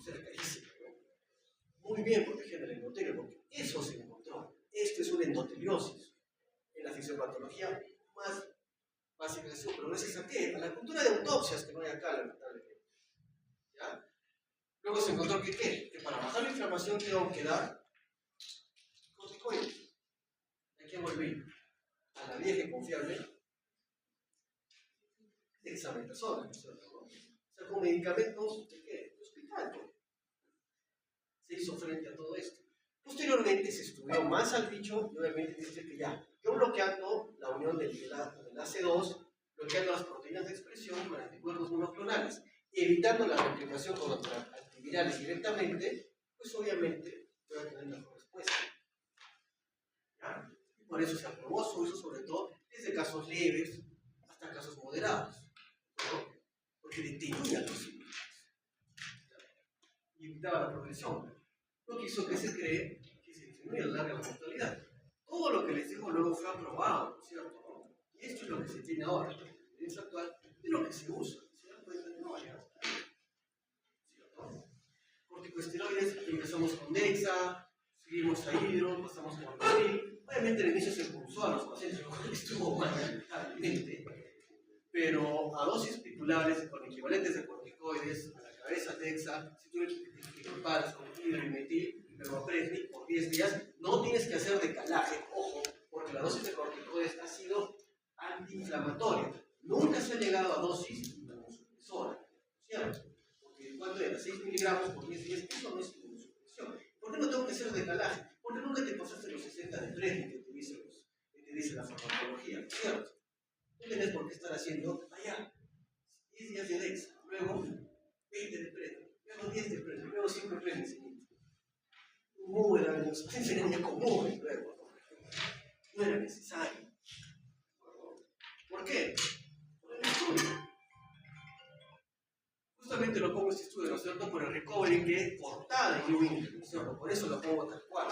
es carísimo, ¿no? Muy bien protegiendo el endotelio, porque eso se encontró. Esto es una endoteliosis en la fisiopatología más básica de eso, pero gracias a qué? A la cultura de autopsias que no hay acá, lamentablemente. ¿Ya? Luego se encontró que ¿qué? Que para bajar la inflamación tengo que dar corticoides. ¿A quién volví? A la vieja y confiable de examen de personas, ¿no es cierto? ¿No? O sea, con medicamentos de qué? De hospital, pues. Se hizo frente a todo esto. Posteriormente se estudió más al bicho y obviamente dice que ya, yo bloqueando la unión del AC2, bloqueando las proteínas de expresión con anticuerpos monoclonales, evitando la replicación con antivirales directamente, pues obviamente voy a tener mejor respuesta. ¿Ya? Y por eso se aprobó su uso, sobre todo desde casos leves hasta casos moderados, ¿no? Porque detenía los síntomas y evitaba la progresión. Lo que hizo que se cree que se disminuye a la larga la mortalidad. Todo lo que les digo luego fue aprobado, ¿no es cierto? Y esto es lo que se tiene ahora, la evidencia actual de lo que se usa. ¿Se dan cuenta? No vaya, ¿cierto? Corticosteroides, empezamos con Dexa, seguimos a Hidro, pasamos con Albuterol. Obviamente al inicio se impulsó a los pacientes, lo cual estuvo mal, lamentablemente, pero a dosis titulares con equivalentes de corticoides, a la cabeza Dexa, si tú te comparas con Hidro y Metil, Permapresni por 10 días, no tienes que hacer decalaje, ojo, porque la dosis de corticoides ha sido antiinflamatoria. Nunca se ha llegado a dosis inmunosupresora, ¿cierto? Porque cuando era 6 miligramos por 10 días, eso no es inmunosupresión. ¿Por qué no tengo que hacer decalaje? Porque nunca te pasaste los 60 de Presni que te dice la farmacología, ¿cierto? No tienes por qué estar haciendo allá 10 días de Dexa, luego 20 de Presni, luego 10 de Presni, luego 5 de Presni. Muy era necesario, se venía con muy luego, no era necesario. ¿Por qué? Por el estudio. Justamente lo pongo este estudio, ¿no es cierto? Por el recovery que es portada en New England, ¿no es cierto? Por eso lo pongo tal cual.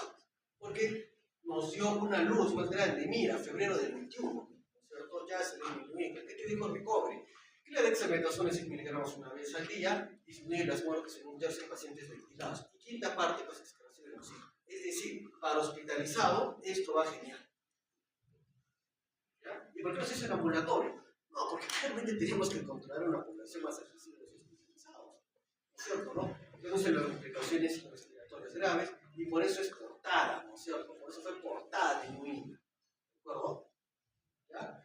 Porque nos dio una luz más grande. Mira, febrero del 21, ¿no es cierto? Ya se ve en New England. ¿Qué te dijo el recovery? Que la dexametasona 6 miligramos una vez al día disminuye las muertes en un tercio de pacientes ventilados. Y quinta parte, pacientes que reciben oxígeno. Es decir, para hospitalizado, esto va genial. ¿Ya? ¿Y por qué no se hace en ambulatorio? No, porque realmente tenemos que controlar una población más accesible a los hospitalizados. ¿No es cierto? ¿No? Reduce las complicaciones respiratorias graves y por eso es portada, ¿no es cierto? Por eso fue portada de New England. ¿De acuerdo? ¿Ya?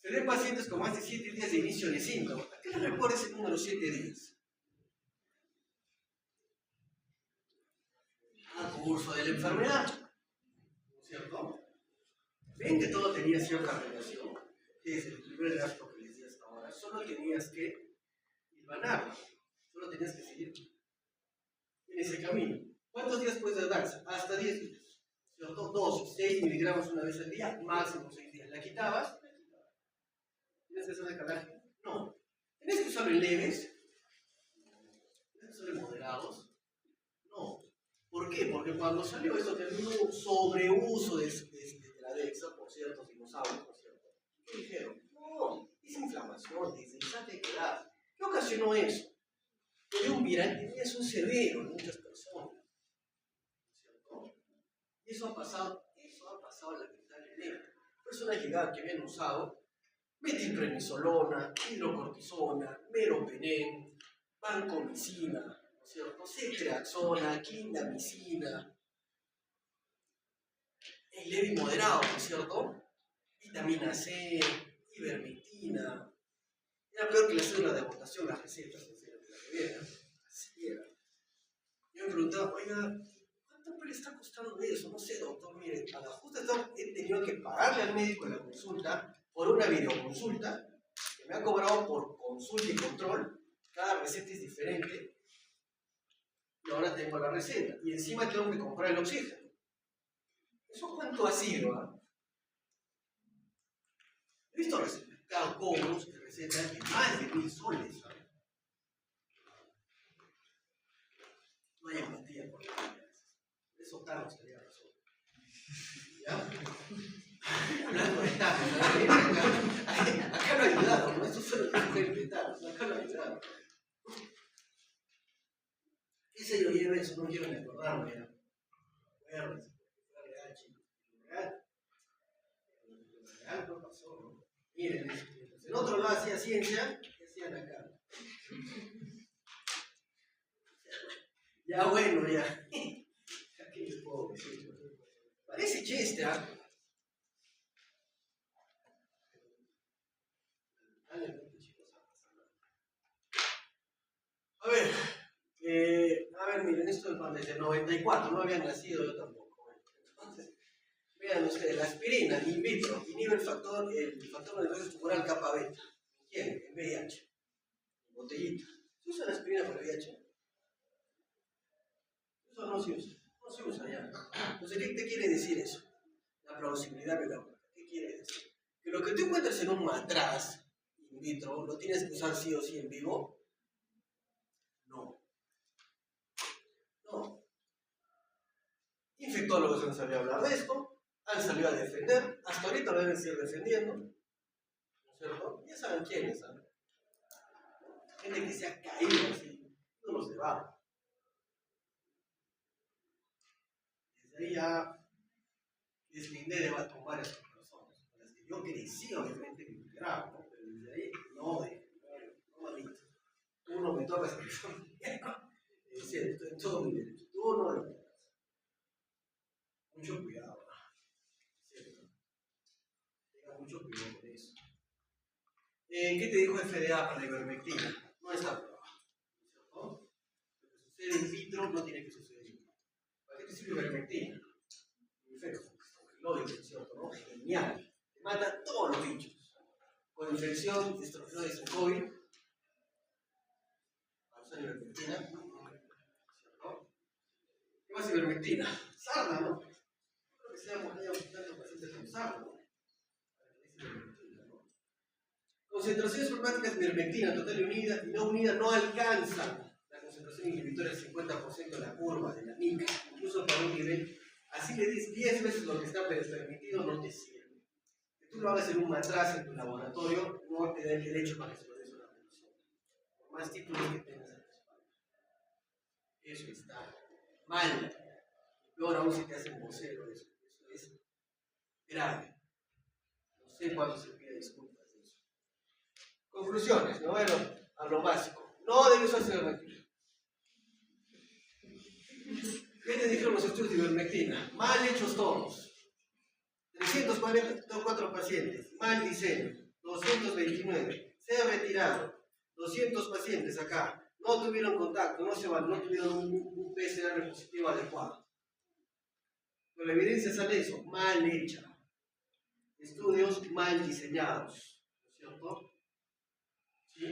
Se ven pacientes con más de 7 días de inicio de síntomas. ¿A qué le recuerda ese número 7 días? Al curso de la enfermedad. ¿No es cierto? Ven que todo tenía cierta relación. Desde el primer gasto que les di hasta ahora, solo tenías que hilvanarlo. Solo tenías que seguir en ese camino. ¿Cuántos días puedes darse? Hasta 10 días. ¿Cierto? 2, 6 miligramos una vez al día, máximo 6 días. ¿La quitabas? ¿Tienes que hacer decalaje? No. ¿Tienes que usarlo en leves? ¿Tienes que usarlo en moderados? No. ¿Por qué? Porque cuando salió esto, que había un sobreuso de la Dexa por ciertos dinosaurios, ¿no es cierto? ¿Qué dijeron? No, es inflamación, deslizante de quedar. ¿Qué ocasionó eso? Que un viral tenía un severo en muchas personas, ¿no es cierto? Y eso ha pasado lamentablemente. Personas llegaban que habían usado metilprednisolona, hidrocortisona, meropenem, vancomicina, ¿no es cierto? Ceftriaxona, clindamicina, en leve y moderado, ¿no es cierto? Vitamina C, ivermectina. Era peor que la cédula de aportación, las recetas, en serio, que la que viera. Así era. Yo me preguntaba, oiga, ¿cuánto le está costando de eso? No sé, doctor, mire, a la justa he tenido que pagarle al médico en la consulta por una videoconsulta que me ha cobrado por consulta y control. Cada receta es diferente. Y ahora tengo la receta. Y encima tengo que comprar el oxígeno. ¿Eso cuánto ha sido? He visto recetas, cada cobros de recetas de más de 1000 soles. ¿Sabes? No hay empatía por las eso Thanos tenía razón. ¿Ya? Hablando de Thanos, acá lo ha ayudado, ¿no? Esto solo es mujer de Thanos, acá lo ha ayudado. ¿Qué se lo lleva eso? No quiero ni acordarme, ¿ya? Acuérdense, fue real, chicos. Real no pasó, ¿no? Miren, en otro lado hacía ciencia, ¿qué hacían acá? Ya bueno, ya. ¿Qué les puedo decir? Parece chiste, ¿ah? Dale, chicos. esto desde el 94, no habían nacido yo tampoco. Entonces, vean ustedes, la aspirina in vitro inhibe el factor nervioso tumoral kappa beta. ¿Quién? En VIH. Botellita. ¿Se usa la aspirina para el VIH? Eso no se usa. No se usa ya. Entonces, ¿qué quiere decir eso? La plausibilidad pedagógica. ¿Qué quiere decir? Que lo que tú encuentras en un matraz in vitro, ¿lo tienes que usar sí o sí en vivo? No. No. Infectólogos han salido a hablar de esto, han salido a defender, hasta ahorita lo deben seguir defendiendo, ¿no es cierto? Ya saben quiénes, ¿saben? Gente que se ha caído así, no los debate. Desde ahí ya deslindé de tumbar a esas personas, con las que yo crecí, obviamente, en mi grado, ¿no? Pero desde ahí no, mamita. Tú no me tocas a mí. Es cierto, en todo mi derecho. Tú no me tocas. Mucho cuidado, ¿no? Es cierto. Tenga mucho cuidado con eso. ¿Qué te dijo FDA para la ivermectina? No está probado, ¿cierto? Lo que sucede in vitro no tiene que suceder in vitro. ¿Para qué te sirve ivermectina? Perfecto, lo digo, ¿cierto? ¿No? Genial. Te mata todos los bichos. Con infección, estrofiosis en COVID, para usar ivermectina, ¿cierto? ¿Qué más ivermectina? Sarna, ¿no? Creo que seamos tantos pacientes con sarna, ¿no? Concentraciones plasmáticas de ivermectina total y unida y no unida no alcanzan la concentración inhibitoria del 50% de la curva de la NIC, incluso para un nivel. Así le dices 10 veces lo que está permitido, no te sirve. Que tú lo hagas en un matraz en tu laboratorio, no te da el derecho para que se lo des a una persona. Por más títulos que tengas en tu espalda. Eso está mal. Peor aún si te hacen vocero, eso es grave. No sé cuándo se pide disculpas de eso. Conclusiones, ¿no? Bueno, a lo básico. No debe usarse ivermectina. ¿Qué te dijeron los estudios de ivermectina? Mal hechos todos. 344 pacientes, mal diseño. 229. Se ha retirado. 200 pacientes acá. No tuvieron contacto, no tuvieron un PCR positivo adecuado. Pero la evidencia sale eso, mal hecha. Estudios mal diseñados. ¿No es cierto? ¿Sí?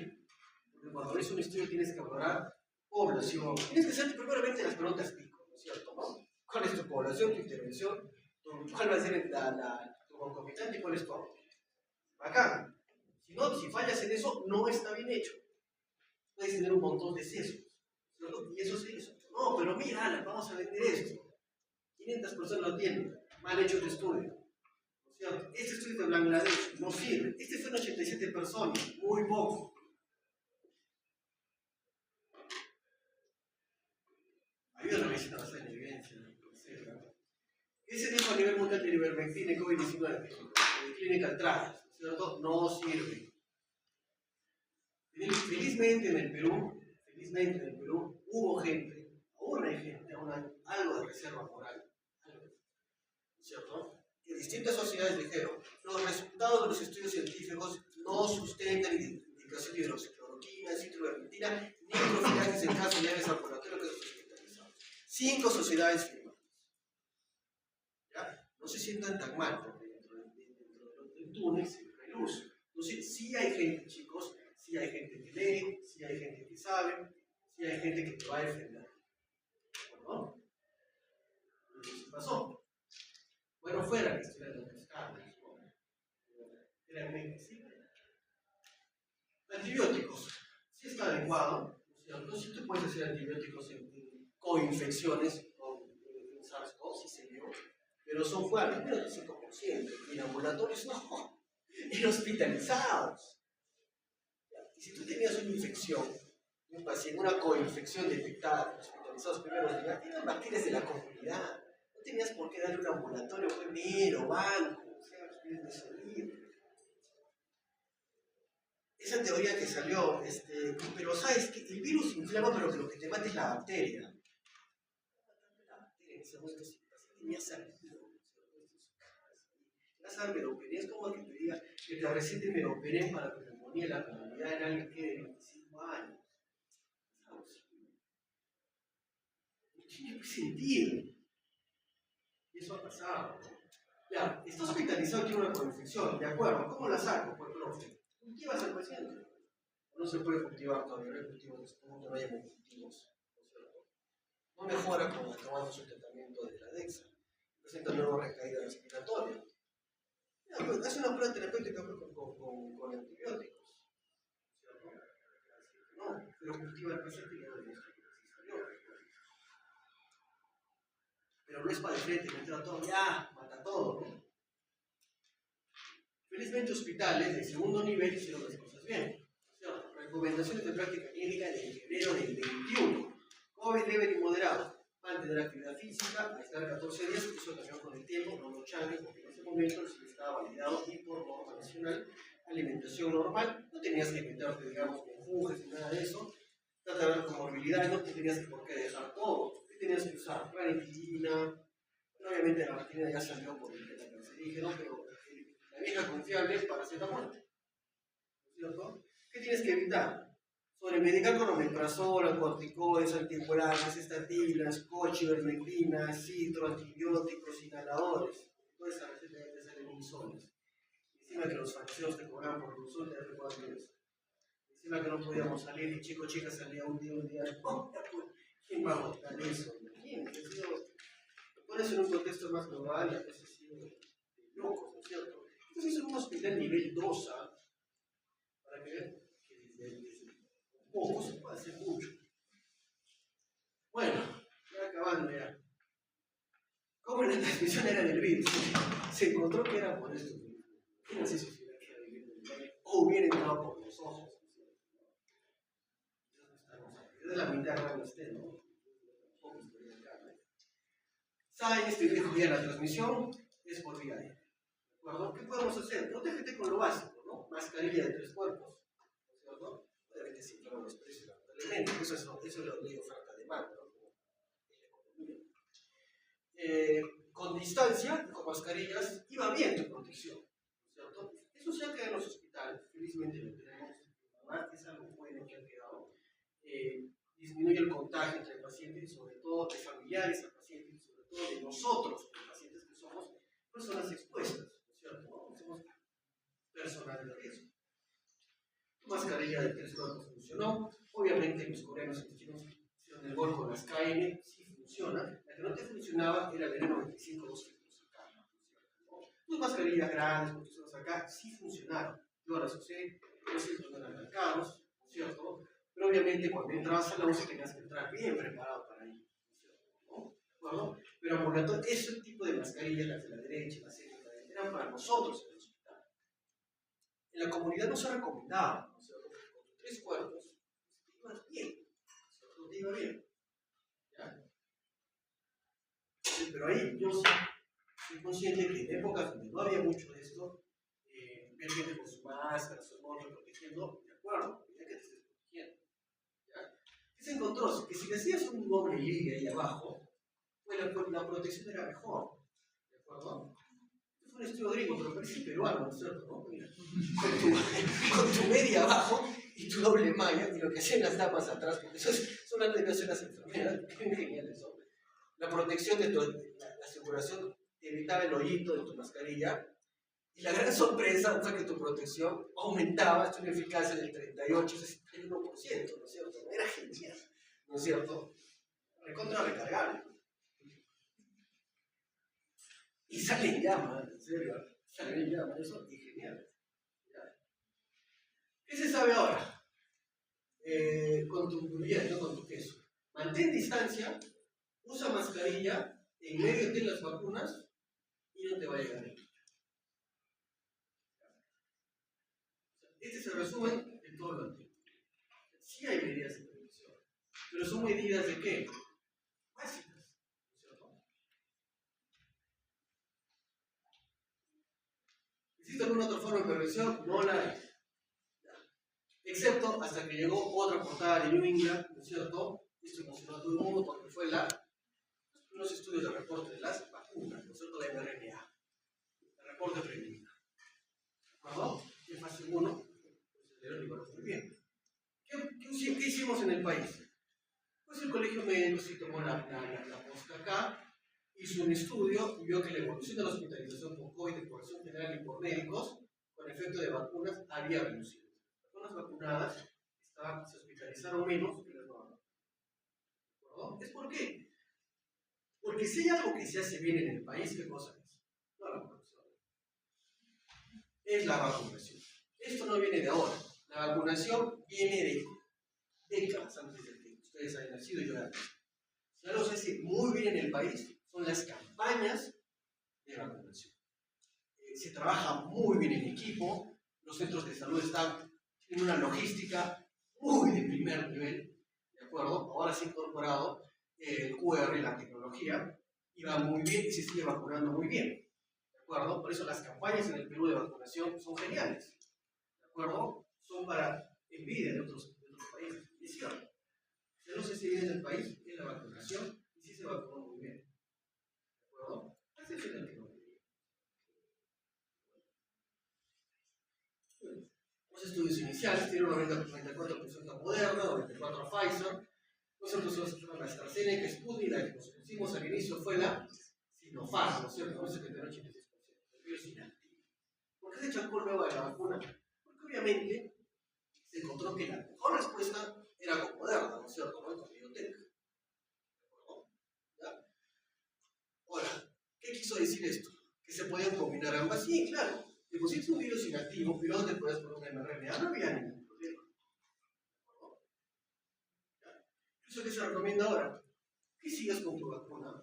Porque cuando ves un estudio tienes que valorar población. Tienes que hacerte primeramente las preguntas pico, ¿no es cierto? ¿No? ¿Cuál es tu población, tu intervención? ¿Cuál va a ser tu concomitante y cuál es tu apoyo? Acá. Si fallas en eso, no está bien hecho. Puedes tener un montón de sesos. ¿Cierto? Y eso se hizo. No, pero mira, Alan, vamos a vender esto. 500 personas lo tienen. Mal hecho tu estudio. ¿No es cierto? Este estudio de Bangladesh no sirve. Este fue en 87 personas. Muy poco. Ayúdame a visitar esa evidencia. ¿Qué se dijo a nivel mundial de ivermectina y COVID-19? Clinical trials, ¿cierto? No sirve. Felizmente en el Perú hubo gente, aún hay gente, algo de reserva moral, ¿cierto? Que distintas sociedades dijeron, los resultados de los estudios científicos no sustentan indicación de hidroxicloroquina, citroivermectina, ni profilaxis en caso de aves ambulatorios que se hospitalizados. 5 sociedades firmadas. ¿Ya? No se sientan tan mal, porque dentro del túnel siempre hay luz. Entonces, sí hay gente, chicos, sí hay gente que lee, sí hay gente que sabe, sí hay gente que te va a defender. ¿No? Entonces, ¿qué pasó? Bueno, fuera que estuvieran los pescados, ¿no? Realmente sí. Antibióticos. Sí está adecuado, ¿no es cierto? Sí tú puedes hacer antibióticos en coinfecciones con SARS-CoV, sí se vio, pero son fuertes, menos del 5%. Y en ambulatorios no, en hospitalizados. Y si tú tenías una infección, un paciente, una coinfección detectada en hospitalizados primeros días, eran bacterias de la comunidad. No tenías por qué darle un ambulatorio, fue mero, banco, o sea, los pibes de salir. Esa teoría que salió, pero sabes que el virus inflama, pero que lo que te mata es la bacteria. La bacteria, tenía salido. Vas a dar meropenem, es como que te diga que te receten meropenem para que neumonía la comunidad en alguien que de 25 años. tiene sentido. Y eso ha pasado. Ya, está hospitalizado, tiene una infección, de acuerdo. ¿Cómo la saco? Pues, profe, cultivas al paciente. No se puede cultivar todavía, no hay cultivos de espunto, no hay cultivos. No mejora con acabando su tratamiento de la DEXA. Presenta nueva recaída respiratoria. Ya, pues, hace una prueba terapéutica con antibióticos. ¿Cierto? No, pero cultiva el paciente y ya lo dice. Pero no es para de frente, me entra todo, ya, mata todo, ¿no? Felizmente hospitales de segundo nivel hicieron las cosas bien. ¿Cierto? Recomendaciones de práctica clínica de febrero del 21. COVID leve y moderado. Mantener actividad física, aislar 14 días, eso cambió con el tiempo, no los changes, porque en ese momento sí estaba validado y por norma nacional. Alimentación normal, no tenías que inventarte, digamos, menjurjes ni nada de eso. Trata de ver comorbilidades, no tenías por qué dejar todo. ¿Qué tenías que usar? Ranitidina. Obviamente la ranitidina ya salió por el cancerígeno, pero la vieja confiable es paracetamol. ¿No es cierto? ¿Qué tienes que evitar? Sobremedicar con omeprazol, corticoides, anticoagulantes, estatinas, cochi, ivermectina, citro, antibióticos, inhaladores. Toda esa receta ya te sale en soles. Encima que los farmacéuticos te cobraban por consulta de hace 4 meses. Encima que no podíamos salir y chico, chica salía un día. No, ¿quién va a votar eso? Imagínate, por eso en un contexto más global, a veces sí, de locos, ¿no es cierto? Entonces es un hospital nivel 2, para que vean que desde poco se puede hacer mucho. Bueno, ya acabando ya. ¿Cómo la transmisión era del virus? Se encontró que era por esto. ¿Quién no sé si hubiera quedado viviendo en el valle? O hubiera entrado por los ojos. Es de la mitad de usted, ¿no? ¿Saben este viejo día la transmisión? Es por vía aérea. ¿De acuerdo? ¿Qué podemos hacer? Protégete con lo básico, ¿no? Mascarilla de 3 cuerpos. ¿No es cierto? Obviamente se inflaron los precios, lamentablemente. Eso es la ley de oferta-demanda, ¿no? Con distancia, con mascarillas, iba bien tu protección, ¿no es cierto? Eso se ha quedado en los hospitales, felizmente lo tenemos, ¿verdad? Es algo bueno que ha quedado. Disminuye el contagio entre pacientes, sobre todo de familiares a pacientes, sobre todo de nosotros, los pacientes que somos personas expuestas, ¿no es cierto? ¿No? Somos personas de riesgo. Tu mascarilla de 3 cuerpos funcionó, obviamente los coreanos y los chinos hicieron el gol con las KN, sí funciona. La que no te funcionaba era el N95 2 filtros acá, ¿no? Tus mascarillas grandes, protecciones acá, sí funcionaron. Yo las usé, los filtros no eran tan caros, ¿no es cierto? Pero obviamente cuando entrabas a la UCI tenías que entrar bien preparado para ello, ¿no? ¿De acuerdo? Pero por lo tanto, ese tipo de mascarillas, las de la derecha, las de la derecha, eran para nosotros en el hospital. En la comunidad no se recomendaba, ¿no es cierto? Con tus 3 cuerpos, te ibas bien, ¿no te iba bien? ¿Ya? Pero ahí yo soy consciente que en épocas donde no había mucho de esto, ver gente con su máscara, su moto, protegiendo, de acuerdo, ya que te estés protegiendo. ¿Ya? ¿Qué se encontró? Que si le hacías un doble liga ahí abajo, pues la protección era mejor. ¿De acuerdo? Es un estudio gringo, pero parece peruano, ¿no es cierto? ¿No? Mira, con tu media abajo y tu doble malla, y lo que hacen las damas atrás, porque eso son las que hacen las enfermeras, bien genial eso. La protección de la aseguración evitaba el hoyito de tu mascarilla, y la gran sorpresa fue que tu protección aumentaba hasta una eficacia del 38-61%, ¿no es cierto? Era genial, ¿no es cierto? Recontra recargable. Y sale en llama, en serio, sale en llama, eso es genial. ¿Qué se sabe ahora? Con tu queso. Mantén distancia, usa mascarilla, en medio de las vacunas y no te va a llegar el bicho. Este es el resumen de todo lo anterior. Sí hay medidas de prevención, pero son medidas de qué? Básicas, ¿no es cierto? ¿Existe alguna otra forma de prevención? No la hay. Excepto hasta que llegó otra portada de New England, ¿no es cierto? Esto emocionó a todo el mundo porque fue los estudios de reporte de las vacunas, ¿no es cierto? De mRNA. El reporte preliminar. ¿De acuerdo? En fase 1, pues se dieron igual muy bien. ¿Qué hicimos en el país? Pues el colegio médico citó tomó la posta acá, hizo un estudio y vio que la evolución de la hospitalización por COVID de población general y por médicos con efecto de vacunas había reducido. Las personas vacunadas se hospitalizaron menos que las no vacunadas. ¿Es por qué? Porque si hay algo que se hace bien en el país, ¿qué cosa es? No la vacunación. Es la vacunación. Esto no viene de ahora. La vacunación viene de décadas antes de que ustedes hayan nacido y yo antes. Si algo se hace muy bien en el país, son las campañas de vacunación. Se trabaja muy bien en equipo, los centros de salud tienen una logística muy de primer nivel, ¿de acuerdo? Ahora se ha incorporado el QR, la tecnología, y va muy bien y se sigue vacunando muy bien, ¿de acuerdo? Por eso las campañas en el Perú de vacunación son geniales, ¿de acuerdo? Son para envidia de otros países. Y es cierto, si no se hace bien en el país, es la vacunación, y sí se vacunó muy bien, ¿de acuerdo? A excepción del que no. Los estudios iniciales tienen un 94% a Moderna, 94% a Pfizer. Nosotros fueron la AstraZeneca, Sputnik, la que nos pusimos al inicio fue la Sinopharm, ¿no es cierto? Con 78-86%. El virus inactivo. ¿Por qué se echó nueva de la vacuna? Porque obviamente se encontró que la mejor respuesta era con Moderna, ¿no es cierto? ¿No? Con Biotech. ¿Ya? Ahora, ¿qué quiso decir esto? ¿Que se podían combinar ambas? Sí, claro. Si pusiste un virus inactivo, pero ¿dónde puedes poner un mRNA? No había ningún problema. ¿Eso qué se recomienda ahora? Que sigas con tu vacuna.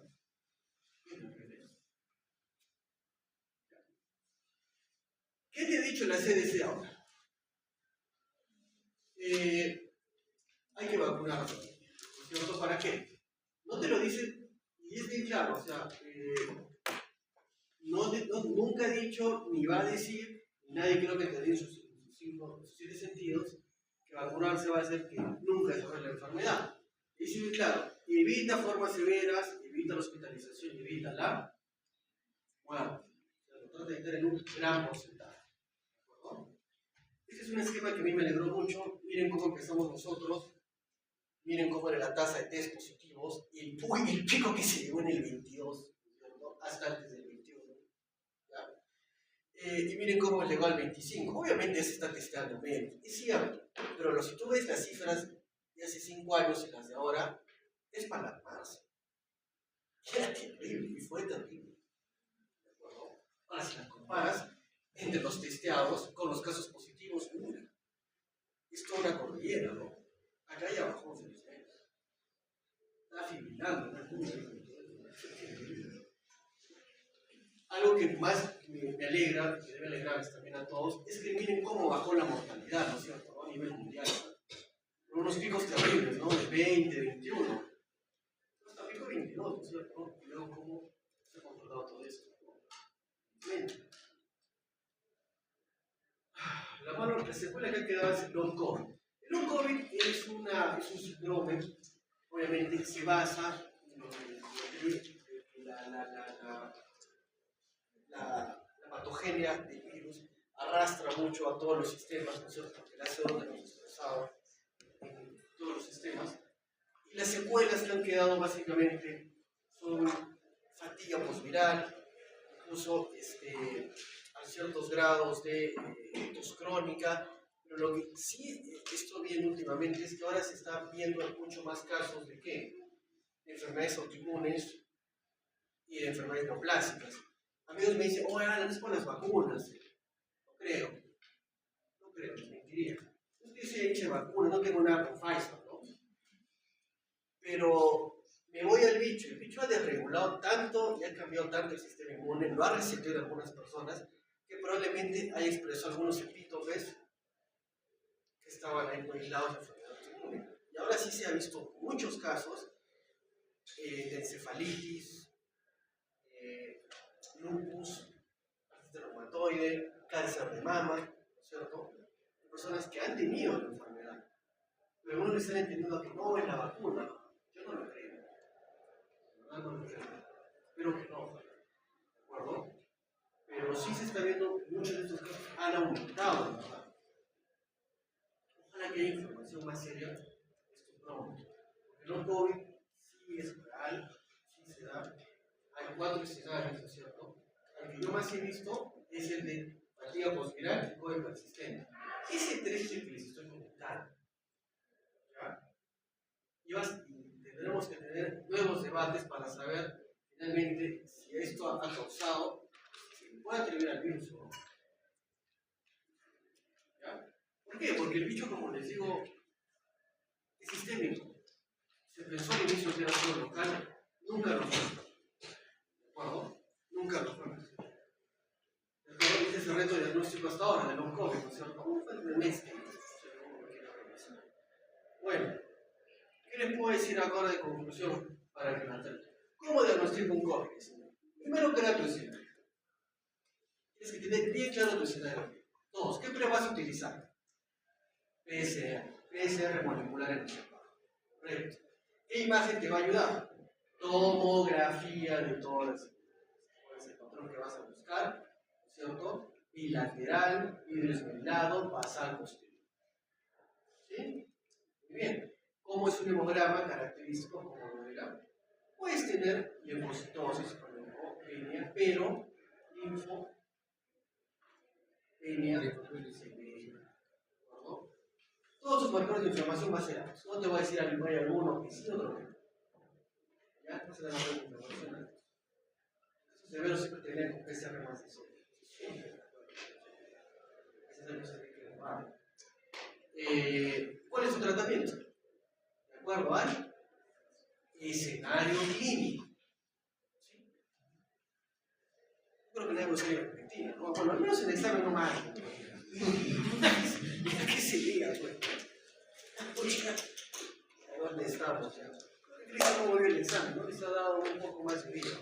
¿Qué te ha dicho la CDC ahora? Hay que vacunarse, ¿no es cierto? ¿Para qué? No te lo dice, y es bien claro, o sea, nunca ha dicho, ni va a decir, y nadie creo que te diga en sus 7 sentidos, que vacunarse va a hacer que nunca se la enfermedad. Dice bien claro, evita formas severas, evita la hospitalización, evita la muerte. O sea, lo trata de evitar en un gran porcentaje. ¿No? Este es un esquema que a mí me alegró mucho. Miren cómo empezamos nosotros. Miren cómo era la tasa de test positivos y el pico que se llegó en el 22, ¿no? Hasta antes del 21. Y miren cómo llegó al 25. Obviamente ya se está testeando menos, es cierto, pero si tú ves las cifras de hace 5 años y las de ahora, es para alarmarse. Era terrible y fue terrible. ¿De acuerdo? Ahora, si las comparas entre los testeados con los casos positivos, es toda una cordillera, ¿no? Acá ya bajó de los medios. Está fibrillando, ¿no? Algo que más me alegra, que debe alegrarles también a todos, es que miren cómo bajó la mortalidad, ¿no es cierto? ¿No? A nivel mundial. Unos picos terribles, ¿no? De 20, 21. Hasta pico 22, ¿no es cierto? ¿No? Y luego cómo se ha controlado todo esto. La secuela que ha quedado es el long COVID. El long COVID es un síndrome, obviamente, que se basa en la patogenia del virus, arrastra mucho a todos los sistemas, ¿no es cierto? Porque el ácido lo hemos expresado en todos los sistemas. Y las secuelas que han quedado básicamente son fatiga postviral, incluso a ciertos grados de tos crónica, pero lo que sí estoy viendo últimamente es que ahora se están viendo mucho más casos de ¿qué? De enfermedades autoinmunes y de enfermedades neoplásicas. Amigos me dicen, oh, Alan, es por las vacunas. No creo, les mentiría. No es que se eche vacunas, no tengo nada con Pfizer, ¿no? Pero me voy al bicho. El bicho ha desregulado tanto y ha cambiado tanto el sistema inmune, lo ha resentido en algunas personas, que probablemente haya expresado algunos epítopes que estaban ahí aislados de enfermedad autoinmune. Y ahora sí se ha visto muchos casos de encefalitis, lupus, artritis reumatoide, cáncer de mama, ¿no es cierto? Hay personas que han tenido la enfermedad, pero algunos están entendiendo que no es la vacuna. Yo no lo creo. No lo creo. Espero que no, ¿de acuerdo? Pero sí se está viendo que muchos de estos casos han aumentado, ¿verdad? Ojalá que haya información más seria de esto pronto. Porque el COVID sí es a 4 escenarios, ¿no es cierto? El que yo más he visto es el de fatiga postviral y COVID persistente. Ese 3 es el que les estoy comentando. ¿Ya? Y tendremos que tener nuevos debates para saber finalmente si esto ha causado, si puede atribuir al virus o no. ¿Ya? ¿Por qué? Porque el bicho, como les digo, es sistémico. Se pensó al inicio que era solo local, nunca lo fue. ¿De acuerdo? Nunca lo fue. Este es el reto de diagnóstico hasta ahora, de long COVID, ¿no es cierto? ¿Cómo fue el mes que bueno, ¿qué les puedo decir ahora de conclusión para que me acerquen? ¿Cómo diagnostico un COVID? Primero, crea tu escenario. Tienes que tener bien claro tu escenario. Dos, ¿qué pruebas vas a utilizar? PCR molecular en el correcto. ¿Qué imagen te va a ayudar? Tomografía de todas las el patrón que vas a buscar, ¿cierto? Bilateral, hidroesmerilado, basal posterior. ¿Sí? Muy bien. ¿Cómo es un hemograma característico como hemograma? Puedes tener linfocitosis con linfopenia, pero linfopenia ¿no? Todos tus marcadores de inflamación va a ser altos. No te voy a decir al hay alguno que sí, otro que no. ¿Ya? No se dan a ver inflamación altos. Esos severos siempre tenían con PCR más de eso. ¿Cuál es su tratamiento? ¿De acuerdo al escenario clínico? ¿Sí? Creo que nadie lo sería repetido, ¿no? Bueno, al menos en el examen no más. Mira que se diga, pues. ¿Dónde estamos ya? Explica cómo viene el examen, ¿no? Les ha dado un poco más de vida.